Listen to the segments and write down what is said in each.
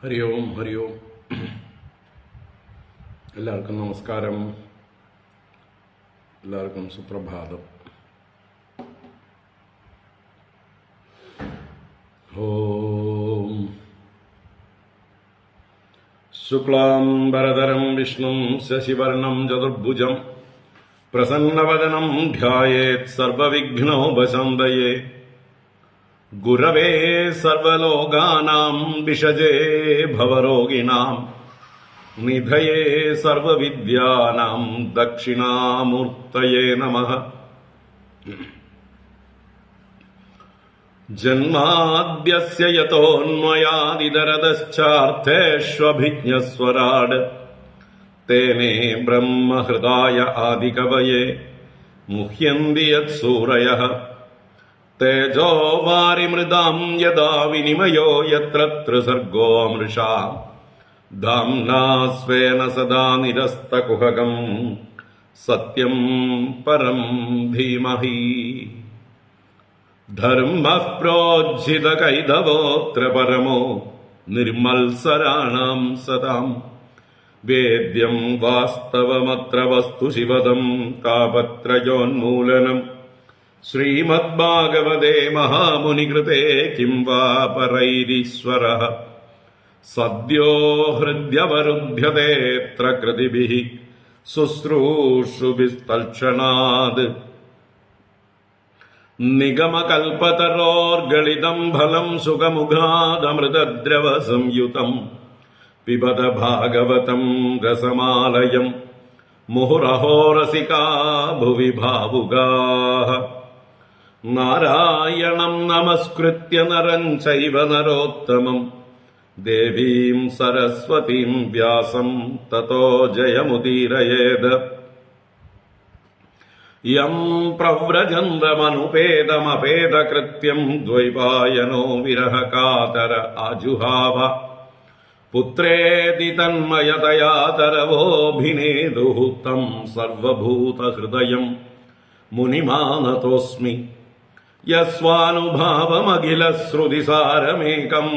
ഹരി ഓം ഹരി ഓം. എല്ലാവർക്കും നമസ്കാരം, എല്ലാവർക്കും സുപ്രഭാതം. ഓം ശുക്ലാംബരധരം വിഷ്ണും ശശിവർണം ചതുർഭുജം പ്രസന്നവദനം ധ്യായേത് സർവവിഘ്നോപശാന്തയേ. ഗുരവേ സർവലോകാനാം വിഷജേ ഭവരോഗിണാം നിധയേ സർവവിദ്യാനാം ദക്ഷിണാമൂർത്തയേ നമഃ. ജന്മാദ്യസ്യ യതോന്മയാദിതരതശ്ചാർത്ഥേഷ്വഭിജ്ഞസ്വരാട് തേനേ ബ്രഹ്മഹൃദായ ആദികവയേ മുഹ്യന്തി യത്സൂരയഃ. തേജോ വാരിമൃതാം യദാ വിനിമയോ യത്ര ത്രിസർഗോ മൃഷാ ധാംനാ സ്വേന സദാ നിരസ്തകുഹകം സത്യം പരം ധീമഹി. ധർമ്മഃ പ്രോജ്ജിതകൈതവോऽത്ര പരമോ നിർമത്സരാണാം സദാം. വേദ്യം വാസ്തവമത്ര വസ്തു ശിവദം താപത്രയോന്മൂലനം. ശ്രീമദ്ഭാഗവതേ മഹാമുനികൃതേ കിം വാ പരൈരീശ്വരഃ. സദ്യോ ഹൃദ്യവരുദ്ധ്യതേത്ര കൃതിഭിഃ ശുശ്രൂഷുഭിസ്തൽക്ഷണാത്. നിഗമകൽപതരോർഗളിതം ഫലം സുഖമുഖാദമൃതദ്രവ സംയുതം. പിബത ഭാഗവതം രസമാലയം മുഹുരഹോ രസികാ ഭുവി ഭാവുകാഃ. നാരായണം നമസ്കൃത്യ നരം ചൈവ നരോത്തമം ദേവീം സരസ്വതീം വ്യാസം തതോ ജയമുദീരയേത്. യം പ്രവ്രജന്തമനുപേതമപേതകൃത്യം ദ്വൈപായനോ വിരഹകാതര ആജുഹാവ. പുത്രേതി തന്മയതയാ തരവോഭിനേദുഃ തം സർവഭൂതഹൃദയം മുനിമാനതോസ്മി. യസ്വാനുഭാവമഖിലശ്രുതിസാരമേകം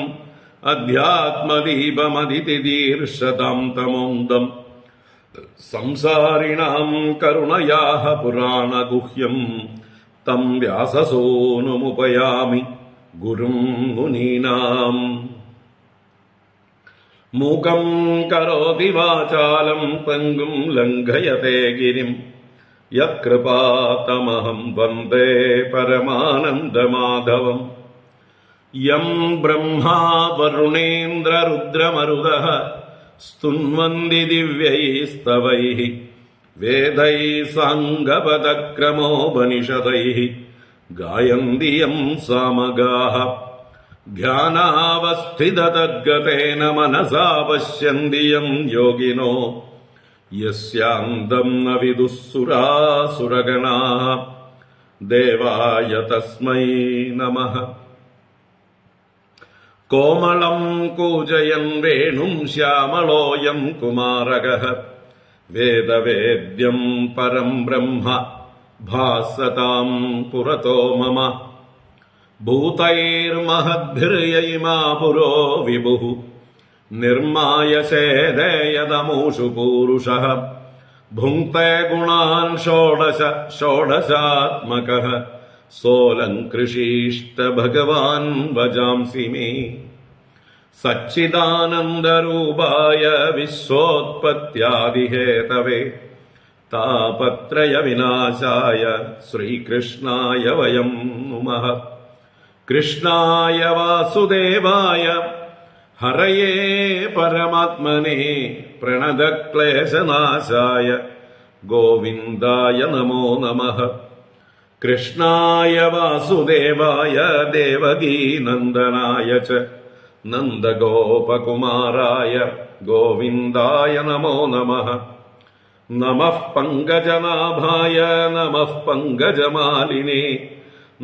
അധ്യാത്മദീപമതിതിദീർഷതാം തമോന്തം. സംസാരിണാം കരുണയാഃ പുരാണഗുഹ്യം തം വ്യാസസൂനുമുപയാമി ഗുരും മുനീനാം. മൂകം കരോതി വാചാലം പങ്കും ലംഘയത്തെ ഗിരിം യത്കൃപാതമഹം വന്ദേ പരമാനന്ദമാധവം. യം ബ്രഹ്മാ വരുണേന്ദ്രരുദ്രമരുതഃ സ്തുന്വന്തി ദിവ്യൈസ്തവൈഃ വേദൈഃ സാംഗപദക്രമോപനിഷദൈഃ ഗായന്തി യം സാമഗാഃ. ധ്യാനാവസ്ഥിതതദ്ഗതേന മനസാ പശ്യന്തി യം യോഗിനോ യസ്യാന്തം ന വിദുഃ സുരാസുരഗണാഃ. ദേവായ തസ്മൈ നമഃ. കോമളം കൂജയൻ വേണും ശ്യാമളോയം കുമാരകഃ. വേദവേദ്യം പരം ബ്രഹ്മ ഭാസതാം പുരതോ മമ. ഭൂതൈർമഹദ്ഭിർയയിമാ പുരോ വിഭുഃ നിർമായസേദേയതമൂഷു പൂരുഷഃ. ഭുങ്ക്തേ ഗുണാൻ ഷോഡശ ഷോഡശാത്മകഃ സോലംകൃഷീഷ്ട ഭഗവാൻ വജാംസി മേ. സച്ചിദാനന്ദരൂപായ വിശ്വോത്പത്യാദിഹേതവേ താപത്രയ വിനാശായ ശ്രീകൃഷ്ണായ വയം നുമഃ. കൃഷ്ണായ വാസുദേവായ ഹരയേ പരമാത്മനേ പ്രണതക്ലേശനാശായ ഗോവിന്ദായ നമോ നമഃ. കൃഷ്ണായ വാസുദേവായ ദേവകീനന്ദനായ ച നന്ദഗോപകുമാരായ ഗോവിന്ദായ നമോ നമഃ. നമഃ പങ്കജനാഭായ നമഃ പങ്കജമാലിനേ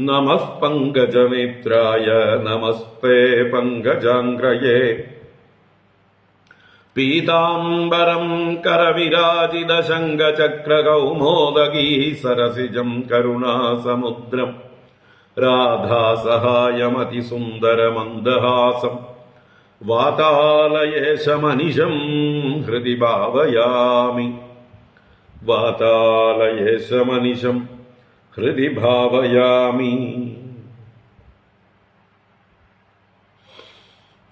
നമഃ പങ്കജനേത്രായ നമസ്തേ പങ്കജാംഗ്രയേ. പീതാംബരം കരവിരാജിത ശംഖചക്രകൗമോദഗീ സരസിജം കരുണാസമുദ്രം രാധാസഹായമതിസുന്ദരമന്ദഹാസം വാതാലയേശമനിശം ഹൃദി ഭാവയാമി. വാതാലയേശമനിശം ഹൃദി ഭാവയാമി.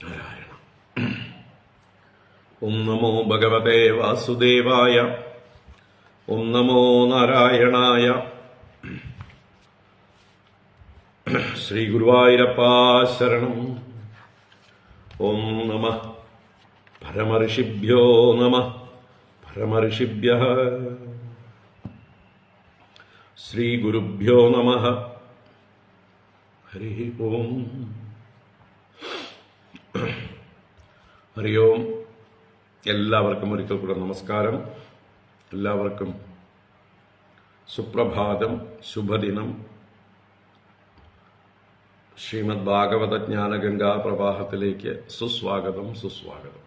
നാരായണ. ഓം നമോ ഭഗവതേ വാസുദേവായ. ഓം നമോ നാരായണായ. ശ്രീ ഗുരുവായൂരപ്പാ ശരണം. ഓം നമഃ പരമഋഷിഭ്യോ നമഃ. പരമഋഷിഭ്യഃ ശ്രീ ഗുരുഭ്യോ നമഃ. ഹരി ഓം. ഹരി ഓം. എല്ലാവർക്കും ഒരിക്കൽ കൂടെ നമസ്കാരം. എല്ലാവർക്കും സുപ്രഭാതം, ശുഭദിനം. ശ്രീമദ് ഭാഗവത ജ്ഞാനഗംഗാ പ്രവാഹത്തിലേക്ക് സുസ്വാഗതം, സുസ്വാഗതം.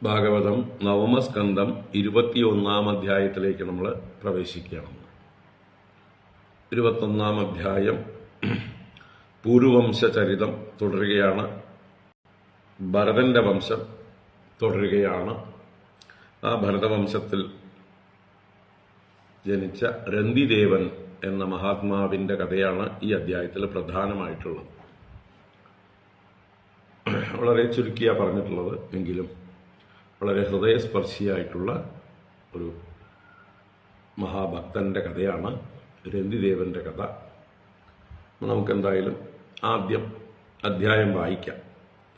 ഭാഗവതം നവമസ്കന്ധം 21-ാം അധ്യായത്തിലേക്ക് നമ്മൾ പ്രവേശിക്കുകയാണ്. 21-ാം അധ്യായം പൂർവവംശചരിതം തുടരുകയാണ്. ഭരതന്റെ വംശം തുടരുകയാണ്. ആ ഭരതവംശത്തിൽ ജനിച്ച രന്തിദേവൻ എന്ന മഹാത്മാവിന്റെ കഥയാണ് ഈ അധ്യായത്തിൽ പ്രധാനമായിട്ടുള്ളത്. വളരെ ചുരുക്കിയാ പറഞ്ഞിട്ടുള്ളത്, എങ്കിലും വളരെ ഹൃദയസ്പർശിയായിട്ടുള്ള ഒരു മഹാഭക്തന്റെ കഥയാണ് രന്തിദേവന്റെ കഥ. നമുക്കെന്തായാലും ആദ്യം അധ്യായം വായിക്കാം.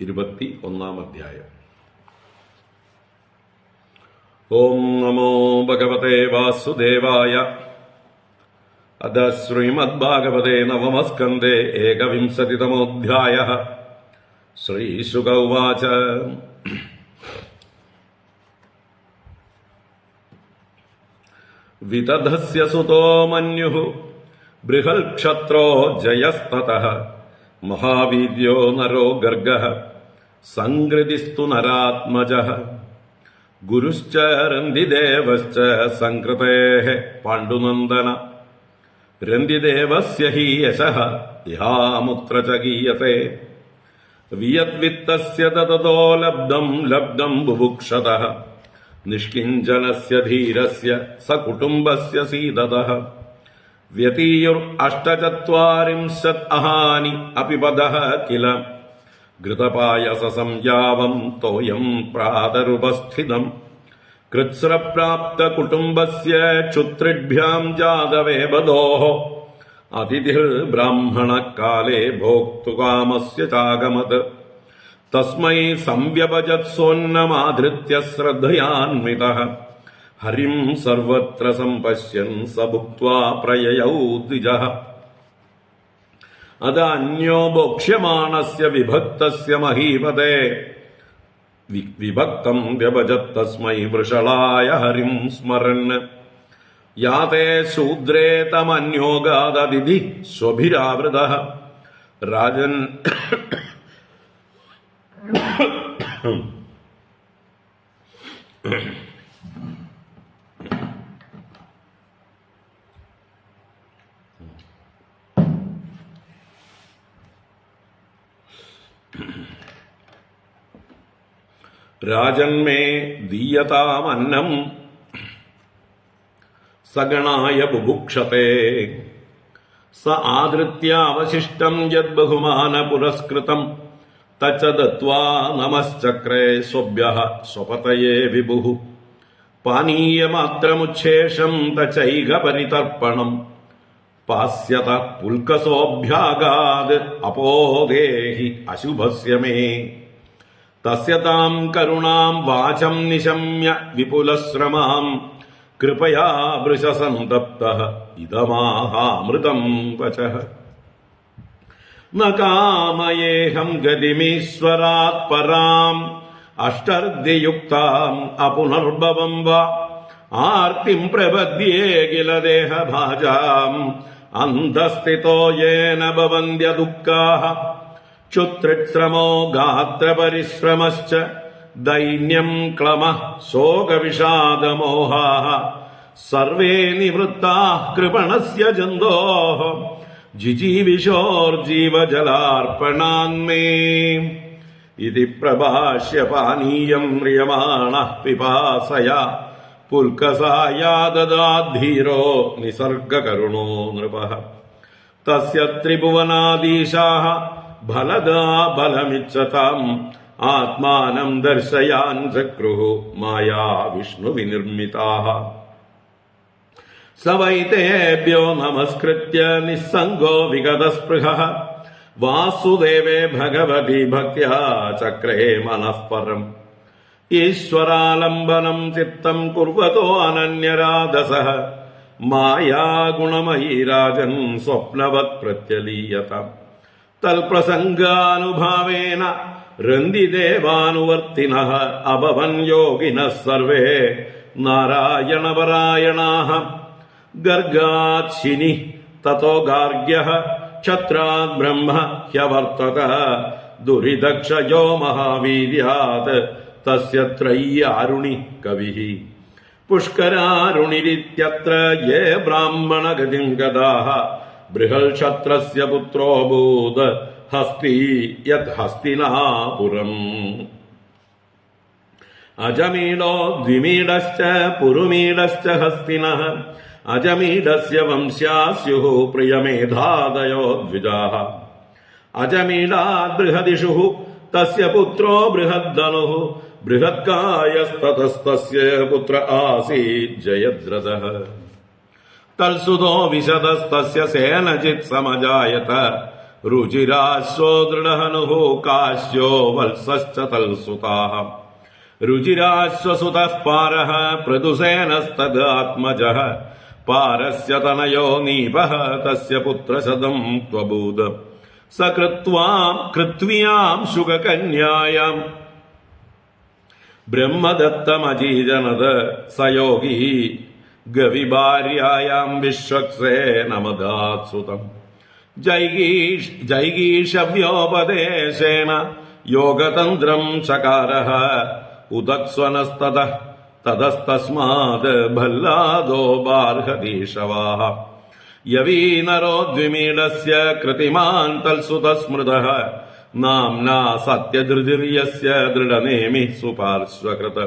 21-ാം അധ്യായം. ഓം നമോ ഭഗവതേ വാസുദേവായ. അഥ ശ്രീമദ്ഭാഗവതേ നവമസ്കന്ധേ 21-തമോऽധ്യായഃ. ശ്രീശുക ഉവാച. വിതധസ്യ സുതോ മന്യുഃ ബൃഹൽക്ഷത്രോ ജയസ്തതഃ. മഹാവീര്യോ നരോ ഗർഗഃ സംകൃതിസ്തു നരാത്മജഃ. ഗുരുശ്ച രന്തിദേവശ്ച സംകൃതേഃ പാണ്ഡുനന്ദന. രന്തിദേവസ്യ ഹി യശഃ ഇഹാമുത്ര ച ഗീയത്തെ. വിയദ്വിത്തസ്യ തതോ ലബ്ധം ലബ്ധം ബുഭുക്ഷതഃ. നിഷ്കിഞ്ചനസ്യ ധീരസ്യ സകുടുംബസ്യ സീതതഃ. വ്യതീയുർ 48 അഹാനി അപിപദഃ കില. ഘൃതപായസ സംയാവം തോയം പ്രാതരുപസ്ഥിതം. കൃത്സ്രപ്രാപ്ത കുടുംബസ്യ ക്ഷുത്രിഭ്യാം ജാതവേബദോഃ. അതിഥിർ ബ്രാഹ്മണ കാലേ ഭോക്തുകാമസ്യ ചാഗമത്. തസ്മൈ സംവ്യഭജത്സോന്നമാധൃത്യ ശ്രദ്ധയാന്വിതഃ. ഹരിം സർവത്ര സംപശ്യൻ സ ഭുക്ത്വാ പ്രയയൗ ദ്വിജഃ. അദാന്യോ ഭോക്ഷ്യമാണസ്യ വിഭക്തസ്യ മഹീപതേ. വിഭക്തം വ്യഭജത് തസ്മൈ വൃഷളായ ഹരിം സ്മരൻ. യാതേ ശൂദ്രേ തമന്യോഗാദതിഥി സ്വഭിരാവൃതഃ. രാജൻ രാജന്മേ ദീയതാമന്നം സഗണായ ബുഭുക്ഷത്തെ. സ ആദൃത്യാവശിഷ്ടം യദ്ബഹുമാന പുരസ്കൃതം. തച്ച ദത്വാ നമശ്ചക്രേ സ്വഭ്യഃ സ്വപതയേ വിഭുഃ. പാനീയമാത്രമുച്ഛേഷം തച്ചൈക പരിതർപ്പണം. പാസ്യത പുൽക്കസോഭ്യാഗാത് അപോദേഹി അശുഭസ്യ മേ. തസ്യ താം കരുണാം വാചം നിശമ്യ വിപുലശ്രമാം. കൃപയാ വൃഷസന്തപ്തഃ ഇദമാഹാമൃതം വചഃ. ന കാമയേഹം ഗതിമീശ്വരാത് പരാം. അഷ്ടർദ്ധിയുക്താം അപുനർഭവം വാ. ആർത്തിം പ്രപദ്യേ കില ദേഹഭാജാം. അന്ധസ്ഥിതോ യേന ഭവന്ത്യ ദുഃഖാഃ. ക്ഷുത്രിശ്രമോ ഗാത്രപരിശ്രമശ്ച. ദൈന്യം ക്ലമഃ ശോകവിഷാദമോഹാഃ. സർവേ നിവൃത്താഃ കൃപണസ്യ ജന്തോഃ. ജിജീവിഷോർജീവജലാർപ്പണാന്മേ ഇതി പ്രഭാഷ്യ പാനീയം മ്രിയമാണഃ പിപാസയ പുൽക്കസായാദദാദ്ധീരോ നിസർഗകരുണോ നൃപഃ തസ്യ ത്രിഭുവനാദീശാഃ ഫലദാ ഫലമിച്ഛതാം ആത്മാനം ദർശയാൻ ചക്രുഃ മായാ വിഷ്ണുവിനിർമ്മിതാഃ സ വൈ തേഭ്യോ നമസ്കൃത്യ നിസ്സംഗോ വിഗതസ്പൃഹഃ വാസുദേവേ ഭഗവതി ഭക്ത്യാ ചക്രേ മനഃപരം ഈശ്വരാലംബനം ചിത്തം കുർവതോ അനന്യരാധസഃ മായാഗുണമയീ രാജൻ സ്വപ്നവത് പ്രത്യലീയത തൽപ്രസംഗാനുഭാവേന രന്തിദേവാനുവർത്തിനഃ അഭവൻ യോഗിനഃ സർവേ നാരായണപരായണാഃ ഗർഗാത് ശിനി തതോ ഗാർഗ്യഃ ക്ഷത്രാത് ബ്രഹ്മ ഹ്യവർത്തത ദുരിതക്ഷയോ മഹാവീര്യാത് തസ്യ ത്രയ്യാരുണി കവിഃ പുഷ്കരാരുണിരിത്യത്ര യേ ബ്രാഹ്മണഗതിം ഗതാഃ ബൃഹൽക്ഷത്രസ്യ പുത്രോഭൂത് ഹസ്തി യത് ഹസ്തിനാപുരം അജമീഡോ ദ്വിമീഡശ്ച പുരുമീഡശ്ച ഹസ്തിനഃ അജമീഡസ്യ വംശ്യാ സ്യുഃ പ്രിയമേധാദയോ ദ്വിജാഃ അജമീഡാത് ബൃഹദിഷുഃ തസ്യ പുത്രോ ബൃഹദ്ധനുഃ ബൃഹത്കായസ്തതസ്തസ്യ പുത്ര ആസീത് ജയദ്രഥഃ തൽസുതോ വിശദസ്തസ്യ സേനജിത് സമജായത രുചിരാശ്വോ ദൃഢഹനുഃ കാശ്യോ വത്സശ്ച തൽസുതാഃ രുചിരാശ്വസുതഃ പാരഃ പൃഥുസേനസ്തദാത്മജഃ പാരസ്യ തനയോ നീപഃ തസ്യ പുത്രശതം ത്വഭൂത് സ കൃത്വാം ശുകകന്യായാം ബ്രഹ്മദത്തമജീജനത് സ യോഗി ഗവിഭാര്യായാം വിശ്വക്സേനമദാത് സുതം ജൈഗീഷവ്യോപദേശേന യോഗതന്ത്രം ചകാരഃ ഉദക്സ്വനസ്തതഃ തതസ്തസ്മാത് ഭല്ലാദോ ബാർഹതീഷവാഃ യവീനരോ ദ്വിമീഡസ്യ കൃതിമാൻ തൽസുതസ്മൃതഃ നാംനാ സത്യധൃതിര്യസ്യ ദൃഢനേമിഃ സുപാർശ്വകൃത്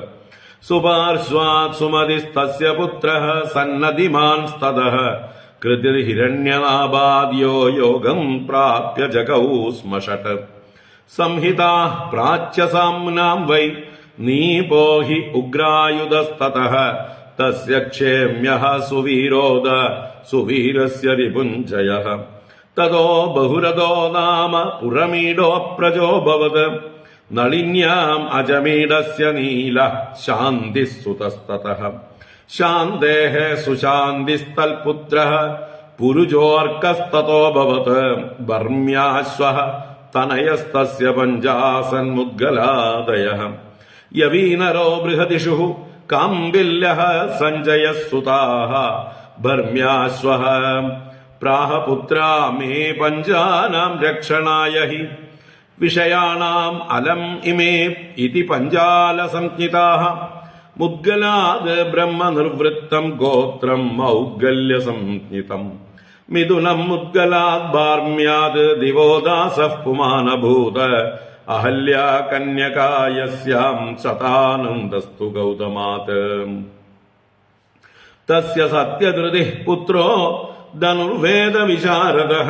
സുപാർശ്വാത് സുമതിസ്തസ്യ പുത്രഃ സന്നദിമാൻസ്തതഃ കൃതിർഹിരണ്യനാഭാദ്യോ യോഗം പ്രാപ്യ ജഗൗ സ്മഷട്ട് സംഹിതാഃ പ്രാച്യസാംനാം വൈ നീപോ ഹി ഉഗ്രായുധസ്തതഃ തസ്യ ക്ഷേമ്യഃ സുവീരോദ സുവീരസ്യ രിപുഞ്ജയഃ തതോ ബഹുരഥോ നാമ പുരമീഡോപ്രജോഭവത് നളിന്യാം അജമീഡസ്യ നീലഃ ശാന്തിഃ സുതസ്തതഃ ശാന്തേഃ സുശാന്തിസ്തൽപുത്രഃ പുരുജോർക്കസ്തതോഭവത് ബർമ്യാശ്വഃ തനയസ്തസ്യ പഞ്ചാസന്മുദ്ഗലാദയഃ യവീനരോ ബൃഹദിഷുഃ കാംബില്യഃ സഞ്ജയഃ സുതാഃ ബർമ്യാശ്വഃ പ്രാഹ പുത്രാ മേ പഞ്ചാനാം രക്ഷണായ ഹി വിഷയാണാം അലം ഇമേ ഇതി പഞ്ചാലസംജ്ഞിതാഃ മുദ്ഗലാദ് ബ്രഹ്മനിർവൃത്തം ഗോത്രം മൗദ്ഗല്യസംജ്ഞിതം മിഥുനം മുദ്ഗലാദ് ബാർമ്യാദ് ദിവോദാസഃ പുമാനഭൂത അഹല്യാ കന്യകായസ്യാം ശതാനന്ദസ്തു ഗൗതമാത് തസ്യ സത്യധൃതിഃ പുത്രോ ധനുർവേദ വിശാരദഃ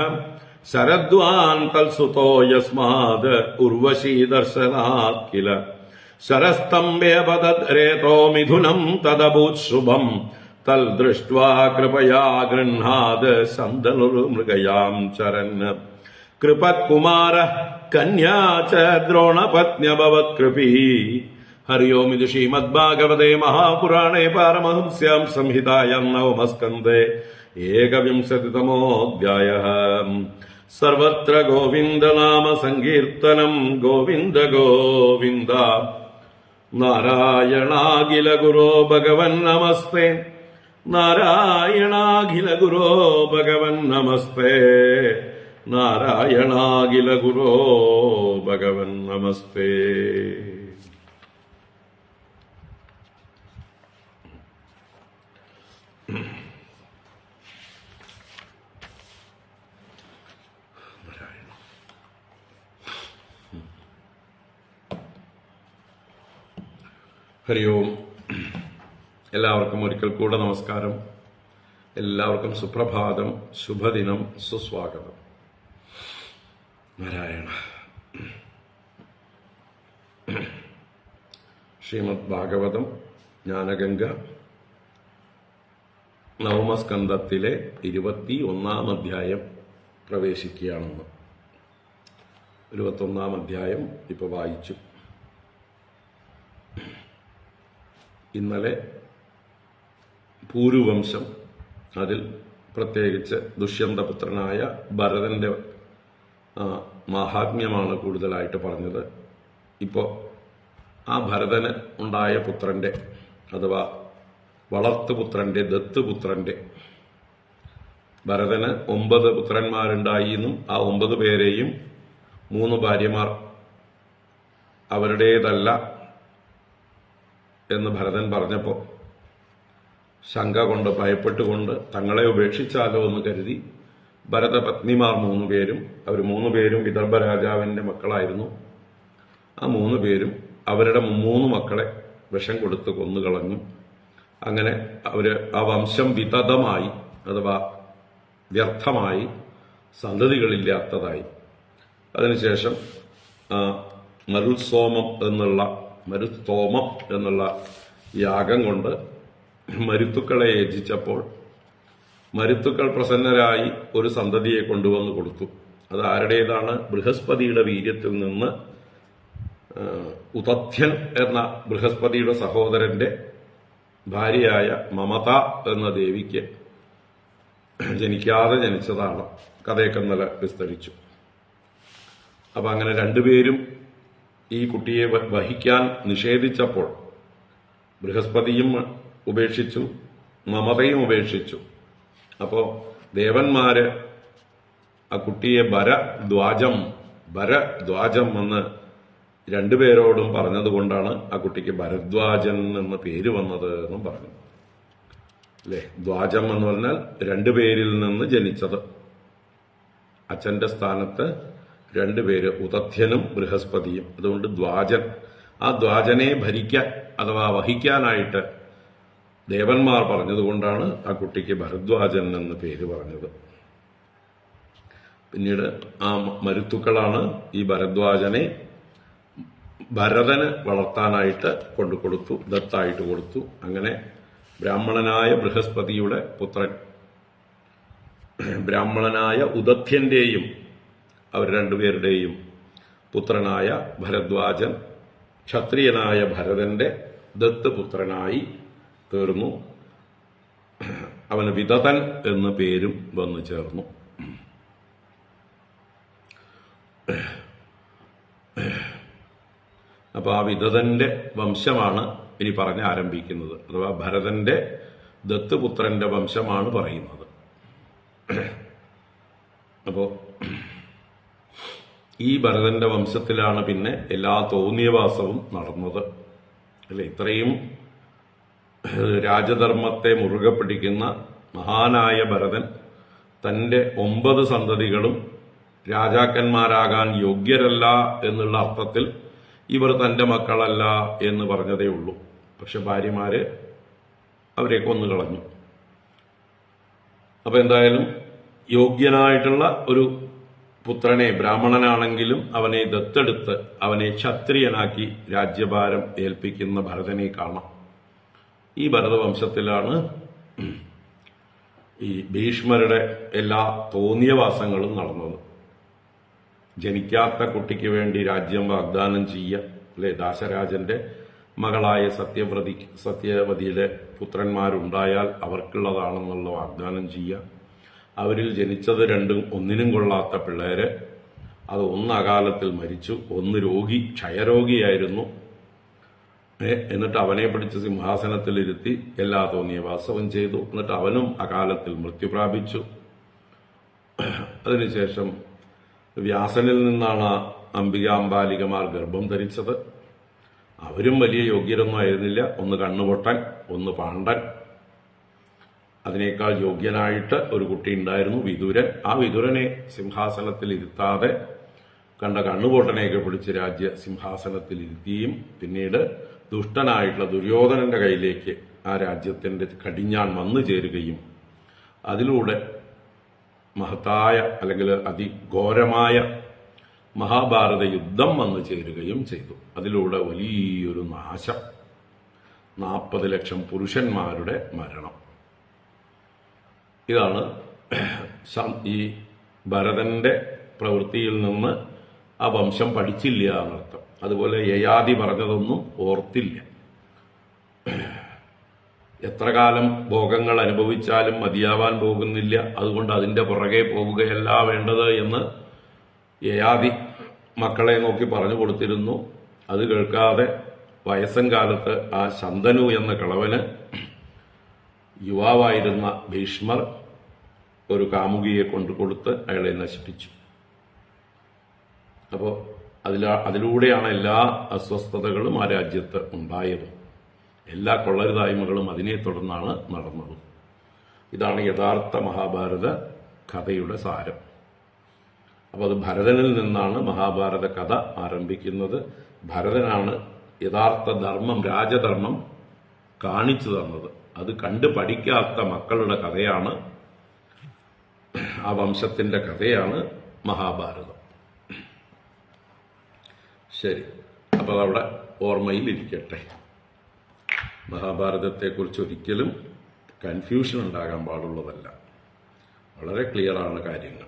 ശരദ്വാൻ തൽസുതോ യസ്മാദ് ഉർവശീ ദർശനാത് കില ശരസ്തംഭേ പതത് രേതോ മിഥുനം തദഭൂത് ശുഭം തൽ ദൃഷ്ട്വാ കൃപയാ ഗൃഹാത് ശന്തനുർമൃഗയാം ചരൻ കൃപകുമാരഃ കന്യാ ച ദ്രോണപത്ന്യഭവത് കൃപീ. ഹരി ഓം. ഇത് ശ്രീമദ്ഭാഗവതേ മഹാപുരാണേ പാരമഹംസ്യാം സംഹിതായാം നവമസ്കന്ധേ ഏകവിംശതിതമോऽധ്യായഃ. സർവത്ര ഗോവിന്ദനാമ സങ്കീർത്തനം. ഗോവിന്ദ ഗോവിന്ദ. നാരായണാഖില ഗുരോ ഭഗവൻ നമസ്തേ. നാരായണാഖില ഗുരോ ഭഗവൻ നമസ്തേ. നാരായണാഖില ഗുരോ ഭഗവൻ നമസ്തേ. ഹരി ഓം. എല്ലാവർക്കും ഒരിക്കൽ കൂടെ നമസ്കാരം. എല്ലാവർക്കും സുപ്രഭാതം, ശുഭദിനം, സുസ്വാഗതം. നാരായണ. ശ്രീമദ് ഭാഗവതം ജ്ഞാനഗംഗ നവമസ്കന്ധത്തിലെ 21-ാം അധ്യായം പ്രവേശിക്കുകയാണെന്ന്. 21-ാം അധ്യായം ഇപ്പോൾ വായിച്ചു. ഇന്നലെ പൂരുവംശം, അതിൽ പ്രത്യേകിച്ച് ദുഷ്യന്തപുത്രനായ ഭരതന്റെ മഹാത്മ്യമാണ് കൂടുതലായിട്ട് പറഞ്ഞത്. ഇപ്പോൾ ആ ഭരതന് ഉണ്ടായ പുത്രന്റെ, അഥവാ വളർത്തുപുത്രന്റെ, ദത്തുപുത്രന്റെ, ഭരതന് 9 പുത്രന്മാരുണ്ടായി എന്നും ആ 9 പേരെയും 3 ഭാര്യമാർ അവരുടേതല്ല എന്ന് ഭരതൻ പറഞ്ഞപ്പോൾ ശങ്ക കൊണ്ട്, ഭയപ്പെട്ടുകൊണ്ട് തങ്ങളെ ഉപേക്ഷിച്ചാലോ എന്ന് കരുതി ഭരതപത്നിമാർ 3 പേരും, അവർ 3 പേരും വിദർഭ രാജാവിന്റെ മക്കളായിരുന്നു. ആ 3 പേരും അവരുടെ 3 മക്കളെ വിഷം കൊടുത്ത് കൊന്നുകളഞ്ഞു. അങ്ങനെ അവര് ആ വംശം വിതതമായി, അഥവാ വ്യർത്ഥമായി, സന്തതികളില്ലാത്തതായി. അതിനുശേഷം മരുത്സോമം എന്നുള്ള യാഗം കൊണ്ട് മരുത്തുക്കളെ യജിച്ചപ്പോൾ മരുത്തുക്കൾ പ്രസന്നരായി ഒരു സന്തതിയെ കൊണ്ടുവന്ന് കൊടുത്തു. അത് ആരുടേതാണ്? ബൃഹസ്പതിയുടെ വീര്യത്തിൽ നിന്ന് ഉതഥ്യൻ എന്ന ബൃഹസ്പതിയുടെ സഹോദരന്റെ ഭാര്യയായ മമത എന്ന ദേവിക്ക് ജനിക്കാതെ ജനിച്ചതാണ്. കഥയൊക്കെ ഇന്നലെ വിസ്തരിച്ചു. അപ്പൊ അങ്ങനെ 2 പേരും ഈ കുട്ടിയെ വഹിക്കാൻ നിഷേധിച്ചപ്പോൾ ബൃഹസ്പതിയും ഉപേക്ഷിച്ചു, മമതയും ഉപേക്ഷിച്ചു. അപ്പോ ദേവന്മാര് ആ കുട്ടിയെ ഭരദ്വാജം എന്ന് 2 പേരോടും പറഞ്ഞതുകൊണ്ടാണ് ആ കുട്ടിക്ക് ഭരദ്വാജൻ എന്ന പേര് വന്നത് എന്നും പറഞ്ഞു. അല്ലെ, ദ്വാജം എന്ന് പറഞ്ഞാൽ 2 പേരിൽ നിന്ന് ജനിച്ചത്. അച്ഛന്റെ സ്ഥാനത്ത് 2 പേര്, ഉതഥ്യനും ബൃഹസ്പതിയും. അതുകൊണ്ട് ദ്വാജൻ. ആ ദ്വാജനെ ഭരിക്കാൻ, അഥവാ വഹിക്കാനായിട്ട് ദേവന്മാർ പറഞ്ഞതുകൊണ്ടാണ് ആ കുട്ടിക്ക് ഭരദ്വാജൻ എന്ന് പേര് പറഞ്ഞത്. പിന്നീട് ആ മരുത്തുക്കളാണ് ഈ ഭരദ്വാജനെ ഭരതന് വളർത്താനായിട്ട് കൊണ്ടുകൊടുത്തു, ദത്തായിട്ട് കൊടുത്തു. അങ്ങനെ ബ്രാഹ്മണനായ ബൃഹസ്പതിയുടെ പുത്രൻ, ബ്രാഹ്മണനായ ഉദഥ്യന്റെയും അവർ 2 പേരുടെയും പുത്രനായ ഭരദ്വാജൻ ക്ഷത്രിയനായ ഭരതന്റെ ദത്ത് പുത്രനായി തീർന്നു. അവന് വിതതൻ എന്ന പേരും വന്നു ചേർന്നു. അപ്പൊ ആ വിതതന്റെ വംശമാണ് ഇനി പറഞ്ഞ് ആരംഭിക്കുന്നത്, അഥവാ ഭരതന്റെ ദത്തുപുത്രന്റെ വംശമാണ് പറയുന്നത്. അപ്പോ ഈ ഭരതന്റെ വംശത്തിലാണ് പിന്നെ എല്ലാ തോന്നിയവാസവും നടന്നത്. അല്ലെ, ഇത്രയും രാജധർമ്മത്തെ മുറുകെ പിടിക്കുന്ന മഹാനായ ഭരതൻ തന്റെ 9 സന്തതികളും രാജാക്കന്മാരാകാൻ യോഗ്യരല്ല എന്നുള്ള അർത്ഥത്തിൽ ഇവർ തന്റെ മക്കളല്ല എന്ന് പറഞ്ഞതേ ഉള്ളൂ. പക്ഷെ ഭാര്യമാര് അവരെ കൊന്നുകളഞ്ഞു. അപ്പൊ എന്തായാലും യോഗ്യനായിട്ടുള്ള ഒരു പുത്രനെ, ബ്രാഹ്മണനാണെങ്കിലും അവനെ ദത്തെടുത്ത് അവനെ ക്ഷത്രിയനാക്കി രാജ്യഭാരം ഏൽപ്പിക്കുന്ന ഭരതനെ കാണാം. ഈ ഭരതവംശത്തിലാണ് ഈ ഭീഷ്മരുടെ എല്ലാ തോന്നിയവാസങ്ങളും നടന്നത്. ജനിക്കാത്ത കുട്ടിക്ക് വേണ്ടി രാജ്യം വാഗ്ദാനം ചെയ്യുക, അല്ലെ, ദാശരാജന്റെ മകളായ സത്യവതിയുടെ പുത്രന്മാരുണ്ടായാൽ അവർക്കുള്ളതാണെന്നുള്ള വാഗ്ദാനം ചെയ്യുക. അവരിൽ ജനിച്ചത് 2 ഒന്നിനും കൊള്ളാത്ത പിള്ളേര്, അത് 1 അകാലത്തിൽ മരിച്ചു, 1 ക്ഷയരോഗിയായിരുന്നു. എന്നിട്ട് അവനെ പിടിച്ച് സിംഹാസനത്തിലിരുത്തി എല്ലാ തോന്നിയവാസവും ചെയ്തു. എന്നിട്ട് അവനും അകാലത്തിൽ മൃത്യു പ്രാപിച്ചു. അതിനുശേഷം വ്യാസനിൽ നിന്നാണ് അംബികാംബാലികമാർ ഗർഭം ധരിച്ചത്. അവരും വലിയ യോഗ്യരൊന്നും ആയിരുന്നില്ല. 1 കണ്ണുപൊട്ടൻ, 1 പാണ്ഡൻ. അതിനേക്കാൾ യോഗ്യനായിട്ട് ഒരു കുട്ടി ഉണ്ടായിരുന്നു, വിദുരൻ. ആ വിദുരനെ സിംഹാസനത്തിൽ ഇരുത്താതെ കണ്ട കണ്ണുപൊട്ടനെയൊക്കെ പിടിച്ച് രാജ്യ സിംഹാസനത്തിൽ ഇരുത്തിയും പിന്നീട് ദുഷ്ടനായിട്ടുള്ള ദുര്യോധനന്റെ കയ്യിലേക്ക് ആ രാജ്യത്തിന്റെ കടിഞ്ഞാൺ വന്നു ചേരുകയും അതിലൂടെ മഹത്തായ അല്ലെങ്കിൽ അതിഘോരമായ മഹാഭാരത യുദ്ധം വന്നു ചേരുകയും ചെയ്തു. അതിലൂടെ വലിയൊരു നാശം, 40 ലക്ഷം പുരുഷന്മാരുടെ മരണം. ഇതാണ് ഈ ഭരതന്റെ പ്രവൃത്തിയിൽ നിന്ന് ആ വംശം പഠിച്ചില്ല എന്നർത്ഥം. അതുപോലെ യയാതി പറഞ്ഞതൊന്നും ഓർത്തില്ല. എത്ര കാലം ഭോഗങ്ങൾ അനുഭവിച്ചാലും മതിയാവാൻ പോകുന്നില്ല, അതുകൊണ്ട് അതിന്റെ പുറകെ പോവുകയല്ല വേണ്ടത് എന്ന് യയാതി മക്കളെ നോക്കി പറഞ്ഞു കൊടുത്തിരുന്നു. അത് കേൾക്കാതെ വയസ്സൻ കാലത്ത് ആ ശന്തനു എന്ന കിളവന് യുവാവായിരുന്ന ഭീഷ്മർ ഒരു കാമുകിയെ കൊണ്ടുകൊടുത്ത് അയാളെ നശിപ്പിച്ചു. അപ്പോൾ അതിലൂടെയാണ് എല്ലാ അസ്വസ്ഥതകളും ആ രാജ്യത്ത് ഉണ്ടായത്. എല്ലാ കൊള്ളരുതായ്മകളും അതിനെ തുടർന്നാണ് നടന്നത്. ഇതാണ് യഥാർത്ഥ മഹാഭാരത കഥയുടെ സാരം. അപ്പോൾ അത് ഭരതനിൽ നിന്നാണ് മഹാഭാരത കഥ ആരംഭിക്കുന്നത്. ഭരതനാണ് യഥാർത്ഥ ധർമ്മം, രാജധർമ്മം കാണിച്ചു തന്നത്. അത് കണ്ടു പഠിക്കാത്ത മക്കളുടെ കഥയാണ്, ആ വംശത്തിന്റെ കഥയാണ് മഹാഭാരതം. ശരി, അപ്പോൾ അതവിടെ ഓർമ്മയിലിരിക്കട്ടെ. മഹാഭാരതത്തെക്കുറിച്ച് ഒരിക്കലും കൺഫ്യൂഷൻ ഉണ്ടാകാൻ പാടുള്ളതല്ല. വളരെ ക്ലിയറാണ് കാര്യങ്ങൾ.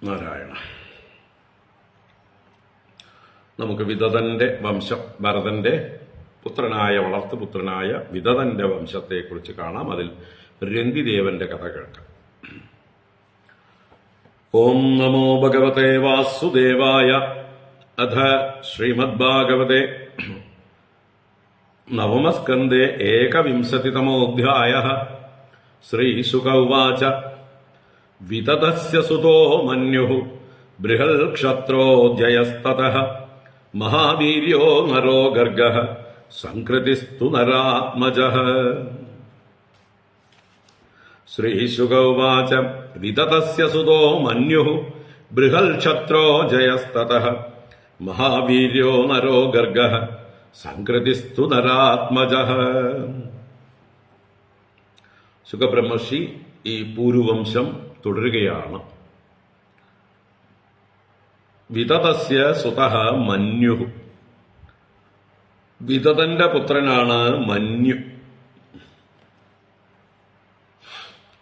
നാരായണ. നമുക്ക് വിദതന്റെ വംശം, ഭരതന്റെ പുത്രനായ, വളർത്തുപുത്രനായ വിദതന്റെ വംശത്തെക്കുറിച്ച് കാണാം. അതിൽ രന്തിദേവന്റെ കഥ കേൾക്കാം. ഓം നമോ ഭഗവതേ വാസുദേവായ. അഥ ശ്രീമദ്ഭാഗവതേ നവമസ്കന്ധേ ഏകവിംശതിതമോऽധ്യായഃ. ശ്രീശുക ഉവാച. വിതതസ്യ സുതോ മന്യുഃ ബൃഹൽക്ഷത്രോ ജയസ്തതഃ. മഹാവീര്യോ നരോ ഗർഗഃ സംകൃതിസ്തു നരാത്മജഃ. ശ്രീശുക ഉവാച. വിതതസ്യ സുതോ മന്യുഃ ബൃഹൽക്ഷത്രോ ജയസ്തതഃ. മഹാവീര്യോ നരോ ഗർഗഃ സംകൃതിസ്തു നരാത്മജഃ. ശുകബ്രഹ്മർഷി ഈ പൂരുവംശം തുടരുകയാണ്. വിതതസ്യ സുതഃ മന്യുഃ. വിതതന്റെ പുത്രനാണ് മന്യു.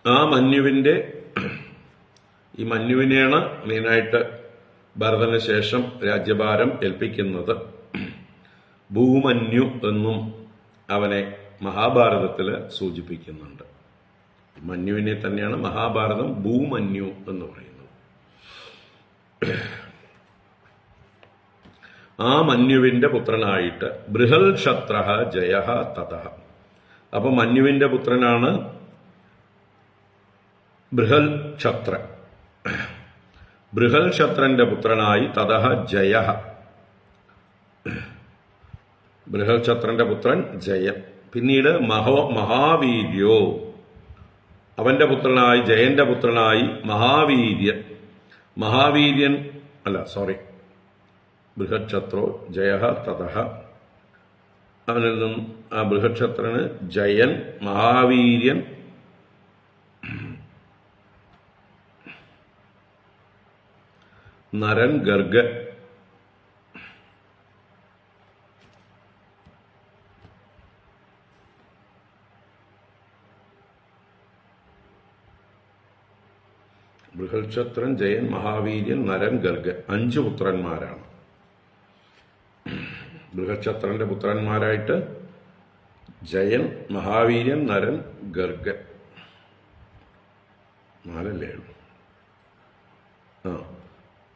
ആ മന്യുവിന്റെ, ഈ മന്യുവിനെയാണ് മെയിനായിട്ട് ഭരതന് ശേഷം രാജ്യഭാരം ഏൽപ്പിക്കുന്നത്. ഭൂമന്യു എന്നും അവനെ മഹാഭാരതത്തില് സൂചിപ്പിക്കുന്നുണ്ട്. മന്യുവിനെ തന്നെയാണ് മഹാഭാരതം ഭൂമന്യു എന്ന് പറയുന്നത്. ആ മന്യുവിന്റെ പുത്രനായിട്ട് ബൃഹൽക്ഷത്ര ജയഃ തതഃ. അപ്പൊ മന്യുവിന്റെ പുത്രനാണ് ബൃഹൽക്ഷത്രൻ. ബൃഹൽക്ഷത്രന്റെ പുത്രനായി തതഃ ജയഃ. ബൃഹൽക്ഷത്രന്റെ പുത്രൻ ജയൻ. പിന്നീട് മഹാവീര്യോ, അവന്റെ പുത്രനായി, ജയന്റെ പുത്രനായി മഹാവീര്യൻ. ബൃഹക്ഷത്രോ ജയഃ തതഃ. അവനിൽ നിന്നും ആ ബൃഹക്ഷത്രന് ജയൻ, മഹാവീര്യൻ, നരൻ, ഗർഗ. ബൃഹൽക്ഷത്രൻ, ജയൻ, മഹാവീര്യൻ, നരൻ, ഗർഗ. 5 പുത്രന്മാരാണ്. ബൃഹക്ഷത്രന്റെ പുത്രന്മാരായിട്ട് ജയൻ, മഹാവീര്യൻ, നരൻ, ഗർഗ. 4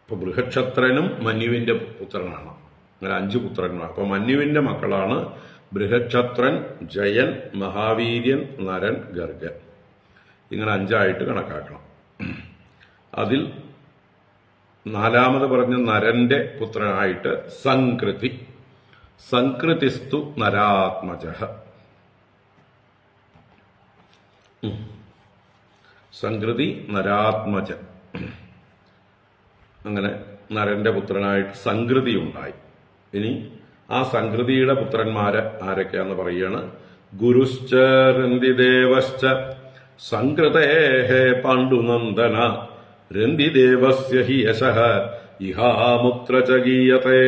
അപ്പൊ ബൃഹക്ഷത്രനും മന്യുവിന്റെ പുത്രനാണ്. അങ്ങനെ 5 പുത്രന്മാർ. അപ്പൊ മന്യുവിന്റെ മക്കളാണ് ബൃഹക്ഷത്രൻ, ജയൻ, മഹാവീര്യൻ, നരൻ, ഗർഗ. ഇങ്ങനെ 5 കണക്കാക്കണം. അതിൽ 4ാമത് പറഞ്ഞ നരന്റെ പുത്രനായിട്ട് സംകൃതിസ്തു നരാത്മജഃ. സംകൃതി നരാത്മജൻ. അങ്ങനെ നരന്റെ പുത്രനായിട്ട് സംകൃതി ഉണ്ടായി. ഇനി ആ സംകൃതിയുടെ പുത്രന്മാര് ആരൊക്കെയാന്ന് പറയുകയാണ്. ഗുരുശ്ച രന്തിദേവശ്ച സംകൃതേഹേ പാണ്ഡുനന്ദന രന്തിദേവസ്യ ഹി യശഃ ഇഹാമുത്ര ച ഗീയതേ.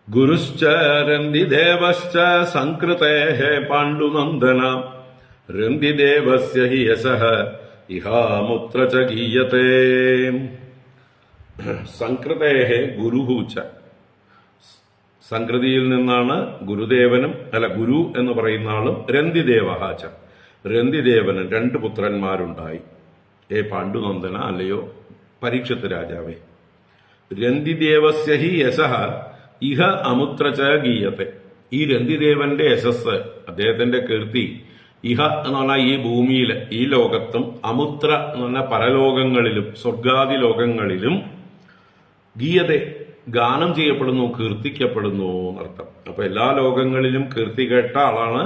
ഗുരുശ്ച രന്തിദേവശ്ച സംകൃതേഹേ പാണ്ഡുനന്ദന രന്തിദേവസ്യ ഹി യശഃ ഇഹാമുത്ര ച ഗീയതേ. സംകൃതേഹേ ഗുരുഹു ച. സംകൃതിയിൽ നിന്നാണ് ഗുരുദേവനും ഗുരു എന്ന് പറയുന്ന ആളും രന്തിദേവഹ ച. രന്തിദേവന് 2 പുത്രന്മാരുണ്ടായി. പാണ്ഡുനന്ദന, അല്ലയോ പരീക്ഷത്ത് രാജാവേ. രന്തിദേവസ്യ ഹി യശഃ ഇഹ അമുത്ര ച ഗീയത്തെ. ഈ രന്തിദേവന്റെ യശസ്, അദ്ദേഹത്തിന്റെ കീർത്തി, ഇഹ എന്ന് പറഞ്ഞാൽ ഈ ഭൂമിയിൽ, ഈ ലോകത്തും, അമുത്ര എന്ന് പറഞ്ഞാൽ പരലോകങ്ങളിലും സ്വർഗാദി ലോകങ്ങളിലും ഗീയതെ ഗാനം ചെയ്യപ്പെടുന്നു, കീർത്തിക്കപ്പെടുന്നു എന്നർത്ഥം. അപ്പൊ എല്ലാ ലോകങ്ങളിലും കീർത്തി കേട്ട ആളാണ്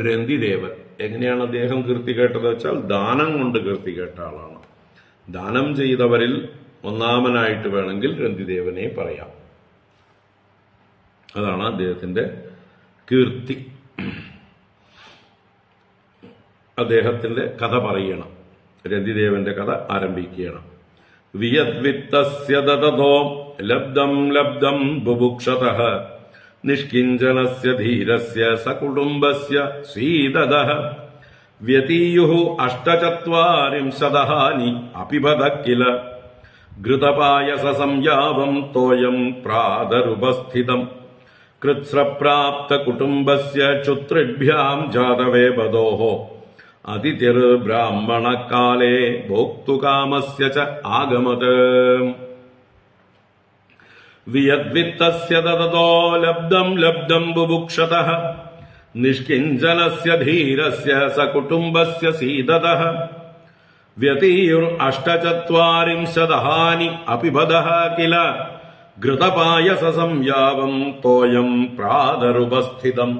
രന്തിദേവൻ. എങ്ങനെയാണ് അദ്ദേഹം കീർത്തി കേട്ടത് വെച്ചാൽ ദാനം കൊണ്ട് കീർത്തി കേട്ട ആളാണ്. ദാനം ചെയ്തവരിൽ ഒന്നാമനായിട്ട് വേണമെങ്കിൽ രന്തിദേവനെ പറയാം. അതാണ് അദ്ദേഹത്തിന്റെ കീർത്തി. അദ്ദേഹത്തിന്റെ കഥ പറയണം. രന്തിദേവന്റെ കഥ ആരംഭിക്കണം. വിയദ്വിത്തസ്യ ദദതോ ലബ്ധം ലബ്ധം ബുഭുക്ഷതഃ നിഷ്കിഞ്ചനസ്യ ധീരസ്യ സകുടുംബസ്യ സ്വീദതഃ വ്യതീയുഃ 48 അപിബത കില ഘൃതപായസ സംയാവം തോയം പ്രാതരുപസ്ഥിതം കൃത്സ്രപ്രാപ്ത കുടുംബസ്യ ക്ഷുത്രിഭ്യാം ജാതവേപദോഃ അതിഥിർബ്രാഹ്മണ കാലേ ഭോക്തുകാമസ്യ ച ആഗമത്. വിയദ്വിത്തസ്യ തതോ ലബ്ധം ലബ്ധം ബുഭുക്ഷതഃ നിഷ്കിഞ്ചനസ്യ ധീരസ്യ സകുടുംബസ്യ സീദതഃ വ്യതീയുർ 48 അപിബതഃ കില ഘൃതപായസ സംയാവം തോയം പ്രാതരുപസ്ഥിതം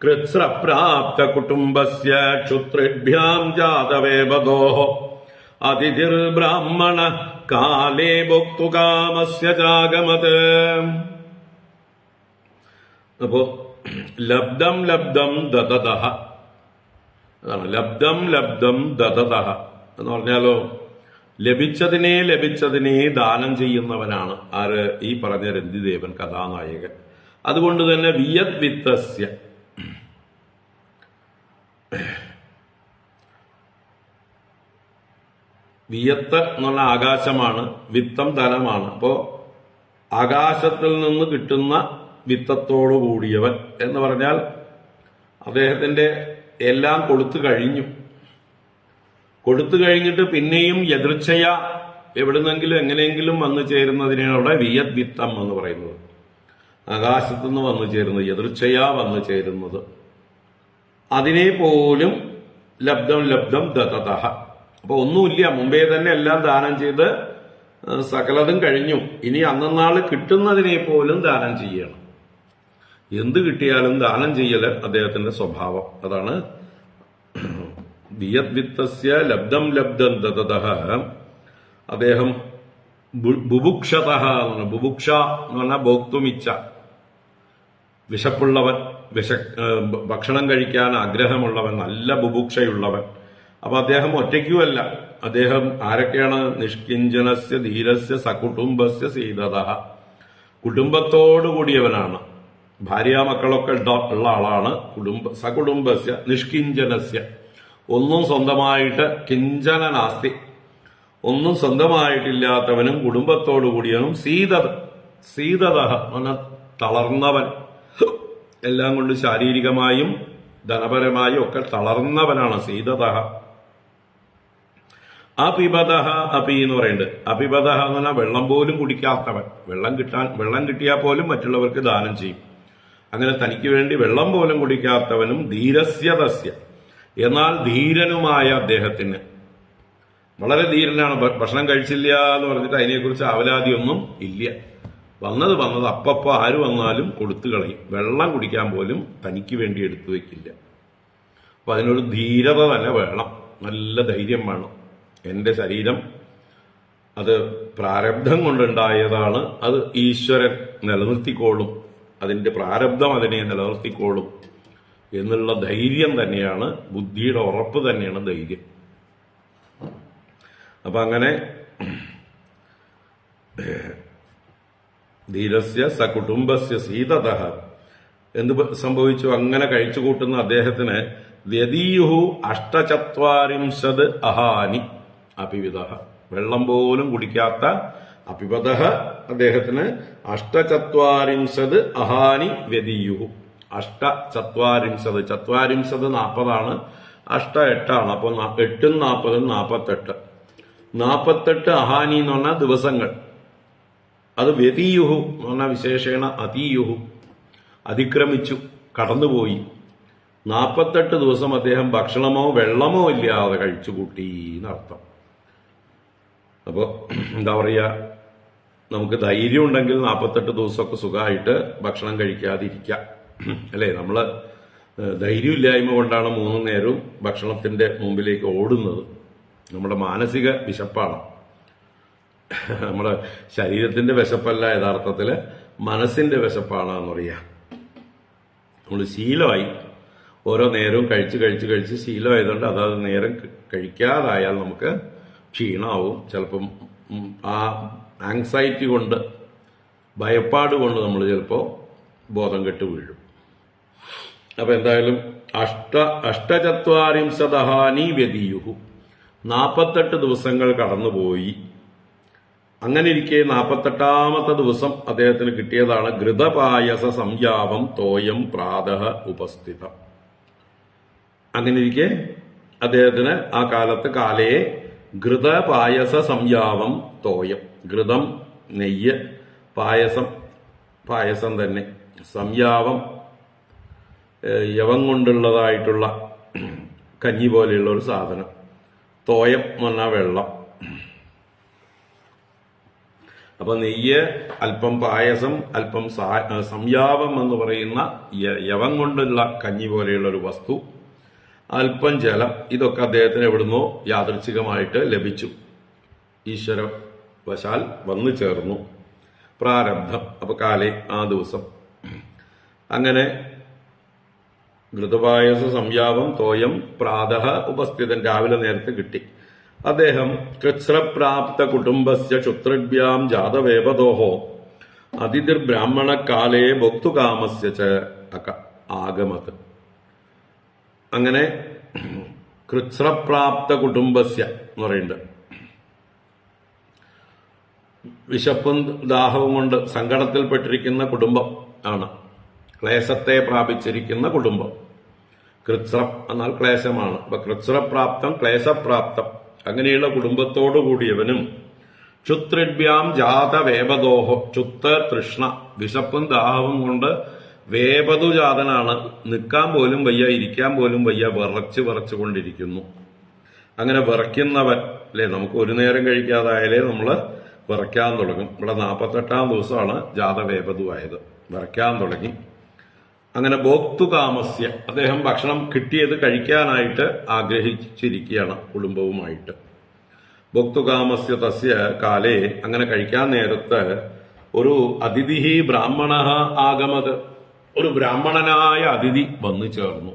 കൃത്സ്രപ്രാപ്ത കുടുംബസ്യ ക്ഷുത്രിഭ്യാം ജാതവേപദോഃ അതിഥിർബ്രാഹ്മണ കാലേ ഭോക്തുകാമസ്യ ചാഗമത്. അപ്പോ ലബ്ധം ലബ്ധം ദദതഃ, അതാണ് ലബ്ധം ലബ്ധം ദദതഃ എന്ന് പറഞ്ഞാലോ, ലഭിച്ചതിനെ ലഭിച്ചതിനെ ദാനം ചെയ്യുന്നവനാണ് ആര്? ഈ പറഞ്ഞ രന്തിദേവൻ, കഥാനായകൻ. അതുകൊണ്ട് തന്നെ വിയദ്വിത്തസ്യ, വിയത്ത് എന്നുള്ള ആകാശമാണ്, വിത്തം ധനമാണ്. അപ്പോ ആകാശത്തിൽ നിന്ന് കിട്ടുന്ന വിത്തത്തോടു കൂടിയവൻ എന്ന് പറഞ്ഞാൽ അദ്ദേഹത്തിന്റെ എല്ലാം കൊടുത്തു കഴിഞ്ഞിട്ട് പിന്നെയും യദൃച്ഛയ എവിടുന്നെങ്കിലും എങ്ങനെയെങ്കിലും വന്നു ചേരുന്നതിനാണ് അവിടെ വിയത് വിത്തം എന്ന് പറയുന്നത്. ആകാശത്തുനിന്ന് വന്നു ചേരുന്നത്, യദൃച്ഛയ വന്നു ചേരുന്നത്. അതിനെ പോലും ലബ്ധം ലബ്ധം ദതതഃ. അപ്പൊ ഒന്നുമില്ല, മുമ്പേ തന്നെ എല്ലാം ദാനം ചെയ്ത് സകലതും കഴിഞ്ഞു. ഇനി അന്നാള് കിട്ടുന്നതിനെ പോലും ദാനം ചെയ്യണം. എന്ത് കിട്ടിയാലും ദാനം ചെയ്യല് അദ്ദേഹത്തിന്റെ സ്വഭാവം. അതാണ് വിയദ്വിത്തസ്യ ലബ്ധം ലബ്ധം ദതതഃ. അദ്ദേഹം ബുഭുക്ഷതഃ, ബുഭുക്ഷ എന്ന് പറഞ്ഞാൽ ഭോക്തുമിച്ച, വിശപ്പുള്ളവൻ, ഭക്ഷണം കഴിക്കാൻ ആഗ്രഹമുള്ളവൻ, നല്ല ബുഭുക്ഷയുള്ളവൻ. അപ്പൊ അദ്ദേഹം ഒറ്റയ്ക്കുമല്ല, അദ്ദേഹം ആരൊക്കെയാണ്? നിഷ്കിഞ്ചനസ്യ ധീരസ്യ സകുടുംബസ്യ സീതതഃ, കുടുംബത്തോടുകൂടിയവനാണ്. ഭാര്യാമക്കളൊക്കെ ഉള്ള ആളാണ്. സകുടുംബസ്യ നിഷ്കിഞ്ചനസ്യ, ഒന്നും സ്വന്തമായിട്ട്, കിഞ്ചനനാസ്തി, ഒന്നും സ്വന്തമായിട്ടില്ലാത്തവനും കുടുംബത്തോടുകൂടിയവനും. സീതതഃ എന്ന തളർന്നവൻ, എല്ലാം കൊണ്ട് ശാരീരികമായും ധനപരമായും ഒക്കെ തളർന്നവനാണ് സീതതഃ. അപിബതഃ, അപി എന്ന് പറയുന്നുണ്ട്. അപിബതഃ എന്ന് പറഞ്ഞാൽ വെള്ളം പോലും കുടിക്കാത്തവൻ. വെള്ളം കിട്ടിയാൽ പോലും മറ്റുള്ളവർക്ക് ദാനം ചെയ്യും. അങ്ങനെ തനിക്ക് വേണ്ടി വെള്ളം പോലും കുടിക്കാത്തവനും. ധീരസ്യതസ്യ, എന്നാൽ ധീരനുമായ അദ്ദേഹത്തിന്, വളരെ ധീരനാണ്. ഭക്ഷണം കഴിച്ചില്ല എന്ന് പറഞ്ഞിട്ട് അതിനെക്കുറിച്ച് ആവലാതിയൊന്നും ഇല്ല. വന്നത് അപ്പപ്പോ ആര് വന്നാലും കൊടുത്തു കളയും. വെള്ളം കുടിക്കാൻ പോലും തനിക്ക് വേണ്ടി എടുത്തു വെക്കില്ല. അപ്പൊ അതിനൊരു ധീരത തന്നെ വേണം. നല്ല ധൈര്യം വേണം. എൻ്റെ ശരീരം അത് പ്രാരബ്ധം കൊണ്ടുണ്ടായതാണ്, അത് ഈശ്വരൻ നിലനിർത്തിക്കോളും, അതിന്റെ പ്രാരബ്ധം അതിനെ നിലനിർത്തിക്കോളും എന്നുള്ള ധൈര്യം തന്നെയാണ്, ബുദ്ധിയുടെ ഉറപ്പ് തന്നെയാണ് ധൈര്യം. അപ്പൊ അങ്ങനെ ധീരസ്യ സകുടുംബസ്യ സീതതഃ എന്ത് സംഭവിച്ചു? അങ്ങനെ കഴിച്ചു കൂട്ടുന്ന അദ്ദേഹത്തിന് വ്യതീയുഹു 48 അഹാനി അപിവിതഃ, വെള്ളം പോലും കുടിക്കാത്ത അപിപതഃ അദ്ദേഹത്തിന് 48 അഹാനി വ്യതീയുഹു. 48 ചത്വാരിംശത് 40 8 8 അപ്പൊ 8 40 48 48 അഹാനി എന്ന് പറഞ്ഞാൽ ദിവസങ്ങൾ. അത് വ്യതീയുഹു എന്ന് പറഞ്ഞാൽ വിശേഷേണ അതീയുഹു, അതിക്രമിച്ചു, കടന്നുപോയി. 48 ദിവസം അദ്ദേഹം ഭക്ഷണമോ വെള്ളമോ ഇല്ലാതെ കഴിച്ചുകൂട്ടി എന്നർത്ഥം. അപ്പോ എന്താ പറയാ, നമുക്ക് ധൈര്യം ഉണ്ടെങ്കിൽ 48 ദിവസമൊക്കെ സുഖമായിട്ട് ഭക്ഷണം കഴിക്കാതിരിക്കാം, അല്ലേ? നമ്മള് ധൈര്യമില്ലായ്മ കൊണ്ടാണ് 3 നേരവും ഭക്ഷണത്തിന്റെ മുമ്പിലേക്ക് ഓടുന്നത്. നമ്മുടെ മാനസിക വിശപ്പാണ്, നമ്മുടെ ശരീരത്തിന്റെ വിശപ്പല്ല, യഥാർത്ഥത്തില് മനസ്സിന്റെ വിശപ്പാണ് എന്ന് പറയാ. നമ്മൾ ശീലമായി, ഓരോ നേരവും കഴിച്ച് ശീലമായതുകൊണ്ട് അതാത് നേരം കഴിക്കാതായാൽ നമുക്ക് ക്ഷീണമാവും. ചിലപ്പം ആ ആങ്സൈറ്റി കൊണ്ട്, ഭയപ്പാട് കൊണ്ട് നമ്മൾ ചിലപ്പോൾ ബോധം കെട്ട് വീഴും. അപ്പൊ എന്തായാലും 48 അഹാനി വ്യതീയുഹു, 48 ദിവസങ്ങൾ കടന്നുപോയി. അങ്ങനെ ഇരിക്കെ 48ാമത്തെ ദിവസം അദ്ദേഹത്തിന് കിട്ടിയതാണ് ഘൃതപായസ സംയാവം തോയം പ്രാതഃ ഉപസ്ഥിതം. അങ്ങനെ ഇരിക്കെ അദ്ദേഹത്തിന് ആ കാലത്ത് കാലയെ ഘൃതപായസ സംയാവം തോയം, ഘൃതം നെയ്യ്, പായസം തന്നെ, സംയാവം യവം കൊണ്ടുള്ളതായിട്ടുള്ള കഞ്ഞി പോലെയുള്ള ഒരു സാധനം, തോയം എന്ന് പറഞ്ഞാൽ വെള്ളം. അപ്പൊ നെയ്യ്, അല്പം പായസം, അല്പം സംയാവം എന്ന് പറയുന്ന യവം കൊണ്ടുള്ള കഞ്ഞി പോലെയുള്ള ഒരു വസ്തു, അല്പം ജലം, ഇതൊക്കെ അദ്ദേഹത്തിന് എവിടുന്നോ യാദൃച്ഛികമായിട്ട് ലഭിച്ചു, ഈശ്വരവശാൽ വന്നു ചേർന്നു, പ്രാരബ്ധം. അപ്പൊ കാലേ ആ ദിവസം അങ്ങനെ ഘൃതപായസ സംയാവം തോയം പ്രാതഃ ഉപസ്ഥിതൻ, രാവിലെ നേരത്തെ കിട്ടി. അദ്ദേഹം കൃച്ഛ്രപ്രാപ്ത കുടുംബസ്യ ക്ഷുത്രിഭ്യാം ജാതവേപതോഹോ അതിഥിർബ്രാഹ്മണകാലേ ഭോക്തുകാമസ്യ ച ആഗമത്. അങ്ങനെ കൃച്ഛ്രപ്രാപ്ത കുടുംബസ്യ എന്ന് പറയുന്നുണ്ട്, വിശപ്പും ദാഹവും കൊണ്ട് സങ്കടത്തിൽപ്പെട്ടിരിക്കുന്ന കുടുംബം ആണ്, ക്ലേശത്തെ പ്രാപിച്ചിരിക്കുന്ന കുടുംബം. കൃച്ഛ്രം എന്നാൽ ക്ലേശമാണ്. അപ്പൊ കൃച്ഛ്രപ്രാപ്തം, ക്ലേശപ്രാപ്തം, അങ്ങനെയുള്ള കുടുംബത്തോടു കൂടിയവനും ക്ഷുത്രിഭ്യാം ജാത വേപദോഹോ, ക്ഷുത്ത് തൃഷ്ണ, വിശപ്പും ദാഹവും കൊണ്ട് വേപതുജാതനാണ്, നിൽക്കാൻ പോലും വയ്യ, ഇരിക്കാൻ പോലും വയ്യ, വിറച്ചുകൊണ്ടിരിക്കുന്നു. അങ്ങനെ വിറയ്ക്കുന്നവൻ, അല്ലെ, നമുക്ക് ഒരു നേരം കഴിക്കാതായാലേ നമ്മള് വിറയ്ക്കാൻ തുടങ്ങും. ഇവിടെ 48ാം ദിവസമാണ് ജാതവേപതുവായത്, വിറയ്ക്കാൻ തുടങ്ങി. അങ്ങനെ ഭോക്തുകാമസ്യ, അദ്ദേഹം ഭക്ഷണം കിട്ടിയത് കഴിക്കാനായിട്ട് ആഗ്രഹിച്ചിരിക്കുകയാണ് കുടുംബവുമായിട്ട്. ഭോക്തുകാമസ്യ തസ്യ കാലേ, അങ്ങനെ കഴിക്കാൻ നേരത്ത് ഒരു അതിഥി ബ്രാഹ്മണ ആഗമത്, ഒരു ബ്രാഹ്മണനായ അതിഥി വന്നു ചേർന്നു.